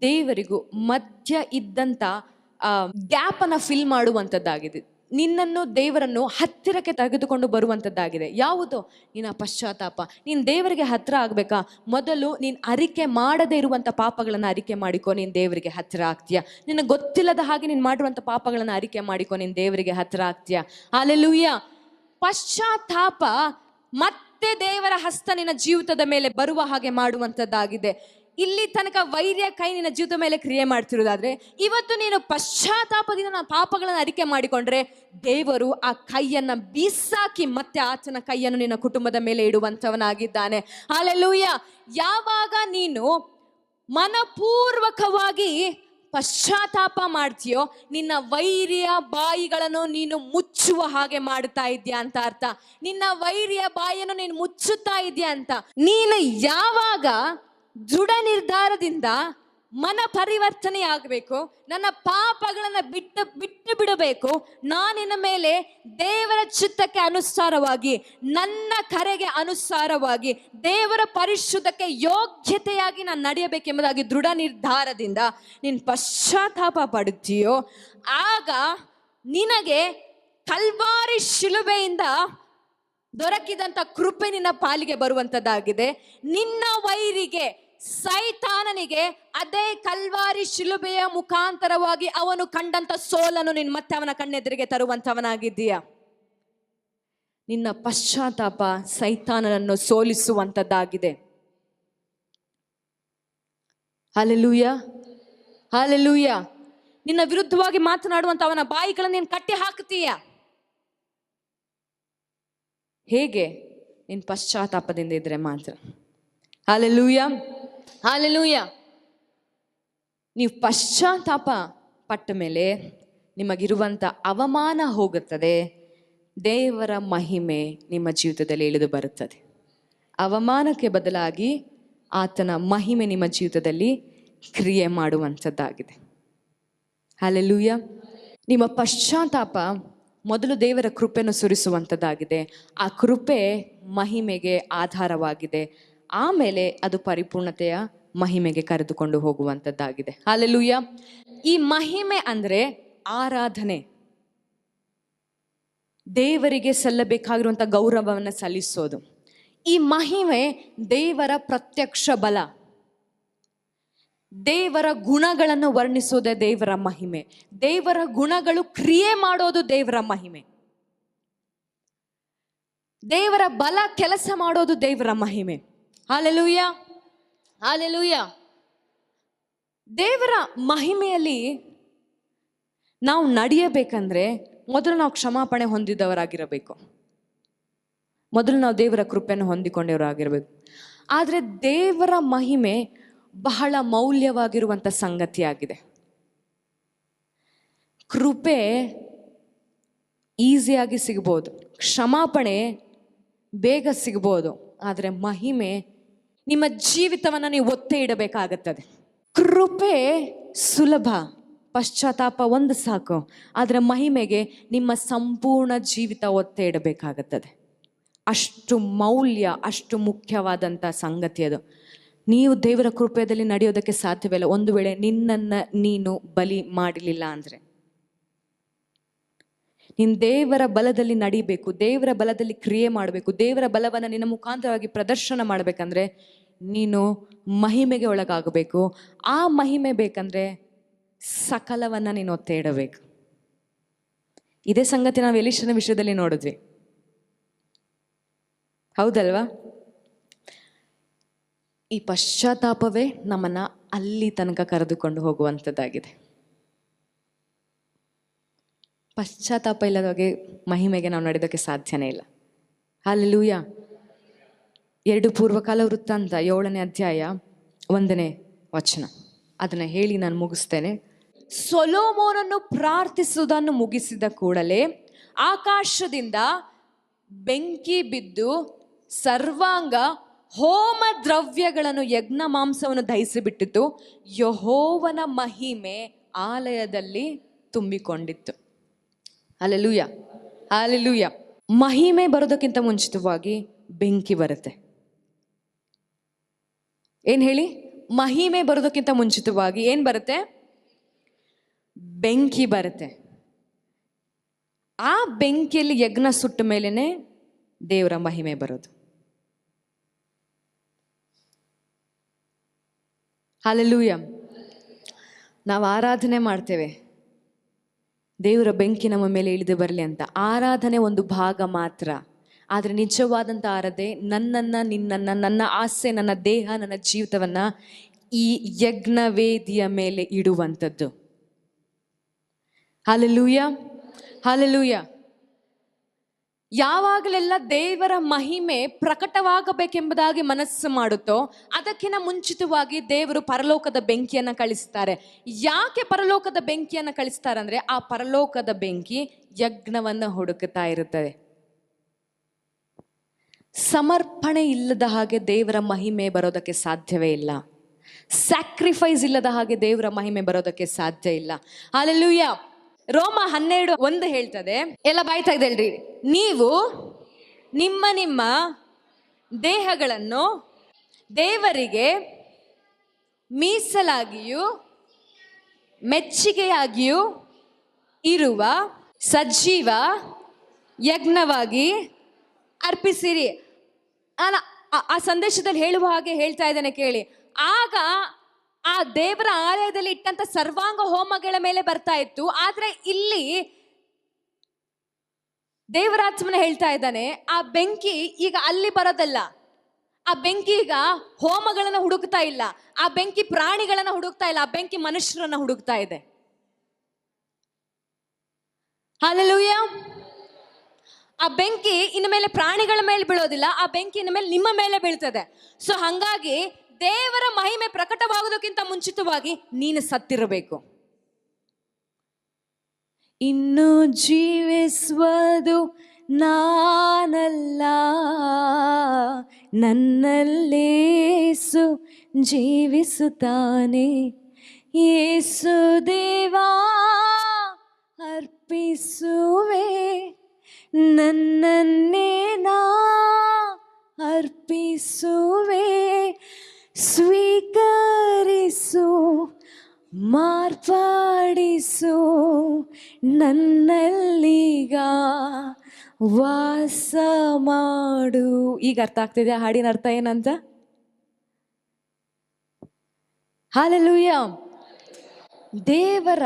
Speaker 1: ದೇವರಿಗೂ ಮಧ್ಯ ಇದ್ದಂಥ ಗ್ಯಾಪನ್ನು ಫಿಲ್ ಮಾಡುವಂಥದ್ದಾಗಿದೆ. ನಿನ್ನನ್ನು ದೇವರನ್ನು ಹತ್ತಿರಕ್ಕೆ ತೆಗೆದುಕೊಂಡು ಬರುವಂಥದ್ದಾಗಿದೆ. ಯಾವುದು? ನಿನ್ನ ಪಶ್ಚಾತ್ತಾಪ. ನೀನು ದೇವರಿಗೆ ಹತ್ತಿರ ಆಗಬೇಕಾ? ಮೊದಲು ನೀನು ಅರಿಕೆ ಮಾಡದೇ ಇರುವಂಥ ಪಾಪಗಳನ್ನು ಅರಿಕೆ ಮಾಡಿಕೊ, ನೀನು ದೇವರಿಗೆ ಹತ್ತಿರ ಆಗ್ತೀಯ. ನಿನಗೆ ಗೊತ್ತಿಲ್ಲದ ಹಾಗೆ ನೀನು ಮಾಡಿರುವಂಥ ಪಾಪಗಳನ್ನು ಅರಿಕೆ ಮಾಡಿಕೊ, ನೀನು ದೇವರಿಗೆ ಹತ್ತಿರ ಆಗ್ತೀಯ. ಹಲ್ಲೆಲೂಯಾ. ಪಶ್ಚಾತ್ತಾಪ ಮತ್ತೆ ದೇವರ ಹಸ್ತ ನಿನ್ನ ಜೀವಿತದ ಮೇಲೆ ಬರುವ ಹಾಗೆ ಮಾಡುವಂಥದ್ದಾಗಿದೆ. ಇಲ್ಲಿ ತನಕ ವೈರ್ಯ ಕೈ ನಿನ್ನ ಜೀವಿತ ಮೇಲೆ ಕ್ರಿಯೆ ಮಾಡ್ತಿರೋದಾದ್ರೆ, ಇವತ್ತು ನೀನು ಪಶ್ಚಾತ್ತಾಪದಿಂದ ನನ್ನ ಪಾಪಗಳನ್ನು ಅರಿಕೆ ಮಾಡಿಕೊಂಡ್ರೆ ದೇವರು ಆ ಕೈಯನ್ನು ಬೀಸಾಕಿ ಮತ್ತೆ ಆತನ ಕೈಯನ್ನು ನಿನ್ನ ಕುಟುಂಬದ ಮೇಲೆ ಇಡುವಂಥವನಾಗಿದ್ದಾನೆ. ಹಲ್ಲೆಲೂಯಾ. ಯಾವಾಗ ನೀನು ಮನಪೂರ್ವಕವಾಗಿ ಪಶ್ಚಾತ್ತಾಪ ಮಾಡ್ತೀಯೋ, ನಿನ್ನ ವೈರಿಯ ಬಾಯಿಗಳನ್ನು ನೀನು ಮುಚ್ಚುವ ಹಾಗೆ ಮಾಡ್ತಾ ಇದೆಯಾ ಅಂತ ಅರ್ಥ. ನಿನ್ನ ವೈರಿಯ ಬಾಯಿಯನ್ನು ನೀನು ಮುಚ್ಚುತ್ತಾ ಇದೆಯಾ ಅಂತ. ನೀನು ಯಾವಾಗ ದೃಢ ನಿರ್ಧಾರದಿಂದ ಮನ ಪರಿವರ್ತನೆ ಆಗಬೇಕು, ನನ್ನ ಪಾಪಗಳನ್ನು ಬಿಟ್ಟು ಬಿಡಬೇಕು, ನಾನಿನ ಮೇಲೆ ದೇವರ ಚಿತ್ತಕ್ಕೆ ಅನುಸಾರವಾಗಿ, ನನ್ನ ಕರೆಗೆ ಅನುಸಾರವಾಗಿ, ದೇವರ ಪರಿಶುದ್ಧಕ್ಕೆ ಯೋಗ್ಯತೆಯಾಗಿ ನಾನು ನಡೆಯಬೇಕೆಂಬುದಾಗಿ ದೃಢ ನಿರ್ಧಾರದಿಂದ ನೀನು ಪಶ್ಚಾತ್ತಾಪ ಪಡುತ್ತೀಯೋ, ಆಗ ನಿನಗೆ ಕಲ್ವಾರಿ ಶಿಲುಬೆಯಿಂದ ದೊರಕಿದಂಥ ಕೃಪೆ ನಿನ್ನ ಪಾಲಿಗೆ ಬರುವಂಥದ್ದಾಗಿದೆ. ನಿನ್ನ ವೈರಿಗೆ, ಸೈತಾನನಿಗೆ ಅದೇ ಕಲ್ವಾರಿ ಶಿಲುಬೆಯ ಮುಖಾಂತರವಾಗಿ ಅವನು ಕಂಡಂತ ಸೋಲನ್ನು ನೀನು ಮತ್ತೆ ಅವನ ಕಣ್ಣೆದುರಿಗೆ ತರುವಂಥವನಾಗಿದ್ದೀಯ. ನಿನ್ನ ಪಶ್ಚಾತ್ತಾಪ ಸೈತಾನನನ್ನು ಸೋಲಿಸುವಂಥದ್ದಾಗಿದೆ. Hallelujah, hallelujah. ನಿನ್ನ ವಿರುದ್ಧವಾಗಿ ಮಾತನಾಡುವಂತ ಅವನ ಬಾಯಿಗಳನ್ನು ನೀನು ಕಟ್ಟಿ ಹಾಕ್ತೀಯ. ಹೇಗೆ? ನಿನ್ನ ಪಶ್ಚಾತ್ತಾಪದಿಂದ ಇದ್ರೆ ಮಾತ್ರ. Hallelujah, hallelujah. ನೀವು ಪಶ್ಚಾತ್ತಾಪ ಪಟ್ಟ ಮೇಲೆ ನಿಮಗಿರುವಂಥ ಅವಮಾನ ಹೋಗುತ್ತದೆ, ದೇವರ ಮಹಿಮೆ ನಿಮ್ಮ ಜೀವಿತದಲ್ಲಿ ಇಳಿದು ಬರುತ್ತದೆ. ಅವಮಾನಕ್ಕೆ ಬದಲಾಗಿ ಆತನ ಮಹಿಮೆ ನಿಮ್ಮ ಜೀವಿತದಲ್ಲಿ ಕ್ರಿಯೆ ಮಾಡುವಂಥದ್ದಾಗಿದೆ. ಹಲ್ಲೆಲೂಯಾ. ನಿಮ್ಮ ಪಶ್ಚಾತ್ತಾಪ ಮೊದಲು ದೇವರ ಕೃಪೆಯನ್ನು ಸುರಿಸುವಂಥದ್ದಾಗಿದೆ. ಆ ಕೃಪೆ ಮಹಿಮೆಗೆ ಆಧಾರವಾಗಿದೆ. ಆಮೇಲೆ ಅದು ಪರಿಪೂರ್ಣತೆಯ ಮಹಿಮೆಗೆ ಕರೆದುಕೊಂಡು ಹೋಗುವಂಥದ್ದಾಗಿದೆ. ಹಲ್ಲೆಲೂಯಾ. ಈ ಮಹಿಮೆ ಅಂದರೆ ಆರಾಧನೆ, ದೇವರಿಗೆ ಸಲ್ಲಬೇಕಾಗಿರುವಂಥ ಗೌರವವನ್ನು ಸಲ್ಲಿಸೋದು. ಈ ಮಹಿಮೆ ದೇವರ ಪ್ರತ್ಯಕ್ಷ ಬಲ, ದೇವರ ಗುಣಗಳನ್ನು ವರ್ಣಿಸೋದೇ ದೇವರ ಮಹಿಮೆ. ದೇವರ ಗುಣಗಳು ಕ್ರಿಯೆ ಮಾಡೋದು ದೇವರ ಮಹಿಮೆ. ದೇವರ ಬಲ ಕೆಲಸ ಮಾಡೋದು ದೇವರ ಮಹಿಮೆ. Hallelujah, hallelujah. ದೇವರ ಮಹಿಮೆಯಲ್ಲಿ ನಾವು ನಡೆಯಬೇಕಂದ್ರೆ ಮೊದಲು ನಾವು ಕ್ಷಮಾಪಣೆ ಹೊಂದಿದವರಾಗಿರಬೇಕು. ಮೊದಲು ನಾವು ದೇವರ ಕೃಪೆಯನ್ನು ಹೊಂದಿಕೊಂಡವರಾಗಿರಬೇಕು. ಆದರೆ ದೇವರ ಮಹಿಮೆ ಬಹಳ ಮೌಲ್ಯವಾಗಿರುವಂಥ ಸಂಗತಿಯಾಗಿದೆ. ಕೃಪೆ ಈಸಿಯಾಗಿ ಸಿಗ್ಬೋದು, ಕ್ಷಮಾಪಣೆ ಬೇಗ ಸಿಗ್ಬೋದು, ಆದರೆ ಮಹಿಮೆ ನಿಮ್ಮ ಜೀವಿತವನ್ನು ನೀವು ಒತ್ತೆ ಇಡಬೇಕಾಗುತ್ತದೆ. ಕೃಪೆ ಸುಲಭ, ಪಶ್ಚಾತ್ತಾಪ ಒಂದು ಸಾಕು, ಆದರೆ ಮಹಿಮೆಗೆ ನಿಮ್ಮ ಸಂಪೂರ್ಣ ಜೀವಿತ ಒತ್ತೆ ಇಡಬೇಕಾಗುತ್ತದೆ. ಅಷ್ಟು ಮೌಲ್ಯ, ಅಷ್ಟು ಮುಖ್ಯವಾದಂಥ ಸಂಗತಿ ಅದು. ನೀವು ದೇವರ ಕೃಪೆಯಲ್ಲಿ ನಡೆಯೋದಕ್ಕೆ ಸಾಧ್ಯವಿಲ್ಲ ಒಂದು ವೇಳೆ ನಿನ್ನನ್ನು ನೀನು ಬಲಿ ಮಾಡಲಿಲ್ಲ ಅಂದರೆ. ನೀನು ದೇವರ ಬಲದಲ್ಲಿ ನಡಿಬೇಕು, ದೇವರ ಬಲದಲ್ಲಿ ಕ್ರಿಯೆ ಮಾಡಬೇಕು, ದೇವರ ಬಲವನ್ನು ನಿನ್ನ ಮುಖಾಂತರವಾಗಿ ಪ್ರದರ್ಶನ ಮಾಡಬೇಕಂದ್ರೆ ನೀನು ಮಹಿಮೆಗೆ ಒಳಗಾಗಬೇಕು. ಆ ಮಹಿಮೆ ಬೇಕಂದ್ರೆ ಸಕಲವನ್ನು ನೀನು ಒತ್ತೆ ಇಡಬೇಕು. ಇದೇ ಸಂಗತಿ ನಾವು ಎಲೀಷನ ವಿಷಯದಲ್ಲಿ ನೋಡಿದ್ವಿ, ಹೌದಲ್ವಾ? ಈ ಪಶ್ಚಾತ್ತಾಪವೇ ನಮ್ಮನ್ನು ಅಲ್ಲಿ ತನಕ ಕರೆದುಕೊಂಡು ಹೋಗುವಂಥದ್ದಾಗಿದೆ. ಪಶ್ಚಾತ್ತಾಪ ಇಲ್ಲದ ಹಾಗೆ ಮಹಿಮೆಗೆ ನಾವು ನಡೆಯೋದಕ್ಕೆ ಸಾಧ್ಯನೇ ಇಲ್ಲ. ಹಲ್ಲೆಲೂಯಾ. 2 ಪೂರ್ವಕಾಲ ವೃತ್ತಾಂತ 7ನೇ ಅಧ್ಯಾಯ 1ನೇ ವಚನ, ಅದನ್ನು ಹೇಳಿ ನಾನು ಮುಗಿಸ್ತೇನೆ. ಸೊಲೊಮೋನನ್ನು ಪ್ರಾರ್ಥಿಸುವುದನ್ನು ಮುಗಿಸಿದ ಕೂಡಲೇ ಆಕಾಶದಿಂದ ಬೆಂಕಿ ಬಿದ್ದು ಸರ್ವಾಂಗ ಹೋಮ ದ್ರವ್ಯಗಳನ್ನು, ಯಜ್ಞ ಮಾಂಸವನ್ನು ದಹಿಸಿಬಿಟ್ಟಿತು. ಯೆಹೋವನ ಮಹಿಮೆ ಆಲಯದಲ್ಲಿ ತುಂಬಿಕೊಂಡಿತ್ತು. Hallelujah, hallelujah. ಮಹಿಮೆ ಬರೋದಕ್ಕಿಂತ ಮುಂಚಿತವಾಗಿ ಬೆಂಕಿ ಬರುತ್ತೆ. ಏನ್ ಹೇಳಿ? ಮಹಿಮೆ ಬರೋದಕ್ಕಿಂತ ಮುಂಚಿತವಾಗಿ ಏನ್ ಬರುತ್ತೆ? ಬೆಂಕಿ ಬರುತ್ತೆ. ಆ ಬೆಂಕಿಯಲ್ಲಿ ಯಜ್ಞ ಸುಟ್ಟ ಮೇಲೇನೆ ದೇವರ ಮಹಿಮೆ ಬರೋದು. ಹಲ್ಲೆಲೂಯ. ನಾವು ಆರಾಧನೆ ಮಾಡ್ತೇವೆ, ದೇವರ ಬೆಂಕಿ ನಮ್ಮ ಮೇಲೆ ಇಳಿದು ಬರಲಿ ಅಂತ. ಆರಾಧನೆ ಒಂದು ಭಾಗ ಮಾತ್ರ, ಆದರೆ ನಿಜವಾದಂಥ ಆರಾಧನೆ ನನ್ನನ್ನು, ನಿನ್ನನ್ನು, ನನ್ನ ಆಸೆ, ನನ್ನ ದೇಹ, ನನ್ನ ಜೀವಿತವನ್ನು ಈ ಯಜ್ಞವೇದಿಯ ಮೇಲೆ ಇಡುವಂಥದ್ದು. Hallelujah, hallelujah. ಯಾವಾಗಲೆಲ್ಲ ದೇವರ ಮಹಿಮೆ ಪ್ರಕಟವಾಗಬೇಕೆಂಬುದಾಗಿ ಮನಸ್ಸು ಮಾಡುತ್ತೋ ಅದಕ್ಕಿಂತ ಮುಂಚಿತವಾಗಿ ದೇವರು ಪರಲೋಕದ ಬೆಂಕಿಯನ್ನು ಕಳಿಸ್ತಾರೆ. ಯಾಕೆ ಪರಲೋಕದ ಬೆಂಕಿಯನ್ನು ಕಳಿಸ್ತಾರೆ ಅಂದರೆ, ಆ ಪರಲೋಕದ ಬೆಂಕಿ ಯಜ್ಞವನ್ನು ಹುಡುಕುತ್ತಾ ಇರುತ್ತದೆ. ಸಮರ್ಪಣೆ ಇಲ್ಲದ ಹಾಗೆ ದೇವರ ಮಹಿಮೆ ಬರೋದಕ್ಕೆ ಸಾಧ್ಯವೇ ಇಲ್ಲ. ಸ್ಯಾಕ್ರಿಫೈಸ್ ಇಲ್ಲದ ಹಾಗೆ ದೇವರ ಮಹಿಮೆ ಬರೋದಕ್ಕೆ ಸಾಧ್ಯ ಇಲ್ಲ. ಹಲ್ಲೆಲೂಯ. ರೋಮ 12:1 ಹೇಳ್ತದೆ, ಎಲ್ಲ ಬಾಯ್ತಾ ಇದೆ ಹೇಳ್ರಿ, ನೀವು ನಿಮ್ಮ ನಿಮ್ಮ ದೇಹಗಳನ್ನು ದೇವರಿಗೆ ಮೀಸಲಾಗಿಯೂ ಮೆಚ್ಚುಗೆಯಾಗಿಯೂ ಇರುವ ಸಜೀವ ಯಜ್ಞವಾಗಿ ಅರ್ಪಿಸಿರಿ. ಆ ಸಂದೇಶದಲ್ಲಿ ಹೇಳುವ ಹಾಗೆ ಹೇಳ್ತಾ ಇದ್ದಾನೆ ಕೇಳಿ. ಆಗ ಆ ದೇವರ ಆಲಯದಲ್ಲಿ ಇಟ್ಟಂತ ಸರ್ವಾಂಗ ಹೋಮಗಳ ಮೇಲೆ ಬರ್ತಾ ಇತ್ತು. ಆದ್ರೆ ಇಲ್ಲಿ ದೇವರಾತ್ಮನ ಹೇಳ್ತಾ ಇದ್ದಾನೆ, ಆ ಬೆಂಕಿ ಈಗ ಅಲ್ಲಿ ಬರೋದಲ್ಲ. ಆ ಬೆಂಕಿ ಈಗ ಹೋಮಗಳನ್ನ ಹುಡುಕ್ತಾ ಇಲ್ಲ, ಆ ಬೆಂಕಿ ಪ್ರಾಣಿಗಳನ್ನ ಹುಡುಕ್ತಾ ಇಲ್ಲ, ಆ ಬೆಂಕಿ ಮನುಷ್ಯರನ್ನ ಹುಡುಕ್ತಾ ಇದೆ. ಹಲ್ಲೆಲೂಯ. ಆ ಬೆಂಕಿ ಇನ್ನು ಮೇಲೆ ಪ್ರಾಣಿಗಳ ಮೇಲೆ ಬೀಳೋದಿಲ್ಲ, ಆ ಬೆಂಕಿ ಇನ್ನು ಮೇಲೆ ನಿಮ್ಮ ಮೇಲೆ ಬೀಳ್ತದೆ. ಸೊ ಹಂಗಾಗಿ ದೇವರ ಮಹಿಮೆ ಪ್ರಕಟವಾಗೋದಕ್ಕಿಂತ ಮುಂಚಿತವಾಗಿ ನೀನು ಸತ್ತಿರಬೇಕು. ಇನ್ನು ಜೀವಿಸುವುದು ನಾನಲ್ಲ, ನನ್ನಲ್ಲೇಸು ಜೀವಿಸುತ್ತಾನೆ. ಯೇಸು ದೇವಾ ಅರ್ಪಿಸುವೆ, ನನ್ನನ್ನೇ ನಾ ಅರ್ಪಿಸುವೆ. ಸ್ವೀಕರಿಸು, ಮಾರ್ಪಡಿಸು, ನನ್ನಲ್ಲೀಗ ವಾಸ ಮಾಡು. ಈಗ ಅರ್ಥ ಆಗ್ತಿದೆ ಹಾಡಿನ ಅರ್ಥ ಏನಂತ? ಹಲ್ಲೆಲೂಯ. ದೇವರ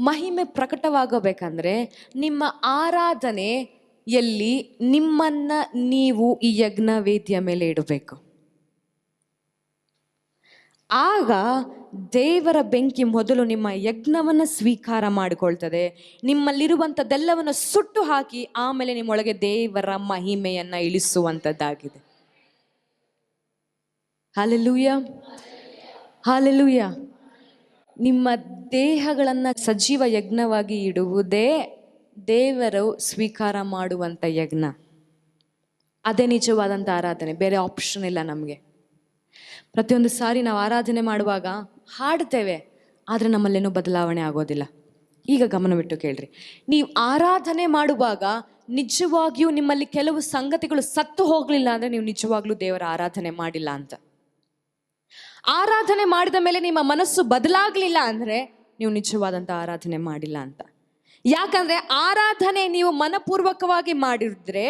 Speaker 1: ಮಹಿಮೆ ಪ್ರಕಟವಾಗಬೇಕಂದ್ರೆ ನಿಮ್ಮ ಆರಾಧನೆಯಲ್ಲಿ ನಿಮ್ಮನ್ನ ನೀವು ಈ ಯಜ್ಞ ವೇದಿಯ ಮೇಲೆ ಇಡಬೇಕು. ಆಗ ದೇವರ ಬೆಂಕಿ ಮೊದಲು ನಿಮ್ಮ ಯಜ್ಞವನ್ನು ಸ್ವೀಕಾರ ಮಾಡಿಕೊಳ್ತದೆ. ನಿಮ್ಮಲ್ಲಿರುವಂಥದ್ದೆಲ್ಲವನ್ನು ಸುಟ್ಟು ಹಾಕಿ ಆಮೇಲೆ ನಿಮ್ಮೊಳಗೆ ದೇವರ ಮಹಿಮೆಯನ್ನ ಇಳಿಸುವಂಥದ್ದಾಗಿದೆ. Hallelujah, hallelujah. ನಿಮ್ಮ ದೇಹಗಳನ್ನು ಸಜೀವ ಯಜ್ಞವಾಗಿ ಇಡುವುದೇ ದೇವರು ಸ್ವೀಕಾರ ಮಾಡುವಂಥ ಯಜ್ಞ. ಅದೇ ನಿಜವಾದಂಥ ಆರಾಧನೆ, ಬೇರೆ ಆಪ್ಷನ್ ಇಲ್ಲ ನಮಗೆ. ಪ್ರತಿಯೊಂದು ಸಾರಿ ನಾವು ಆರಾಧನೆ ಮಾಡುವಾಗ ಹಾಡ್ತೇವೆ, ಆದರೆ ನಮ್ಮಲ್ಲೇನೂ ಬದಲಾವಣೆ ಆಗೋದಿಲ್ಲ. ಈಗ ಗಮನವಿಟ್ಟು ಕೇಳ್ರಿ, ನೀವು ಆರಾಧನೆ ಮಾಡುವಾಗ ನಿಜವಾಗಿಯೂ ನಿಮ್ಮಲ್ಲಿ ಕೆಲವು ಸಂಗತಿಗಳು ಸತ್ತು ಹೋಗಲಿಲ್ಲ ಅಂದರೆ ನೀವು ನಿಜವಾಗ್ಲೂ ದೇವರ ಆರಾಧನೆ ಮಾಡಿಲ್ಲ ಅಂತ. ಆರಾಧನೆ ಮಾಡಿದ ಮೇಲೆ ನಿಮ್ಮ ಮನಸ್ಸು ಬದಲಾಗಲಿಲ್ಲ ಅಂದರೆ ನೀವು ನಿಜವಾದಂಥ ಆರಾಧನೆ ಮಾಡಿಲ್ಲ ಅಂತ. ಯಾಕಂದರೆ ಆರಾಧನೆ ನೀವು ಮನಪೂರ್ವಕವಾಗಿ ಮಾಡಿದ್ರೆ,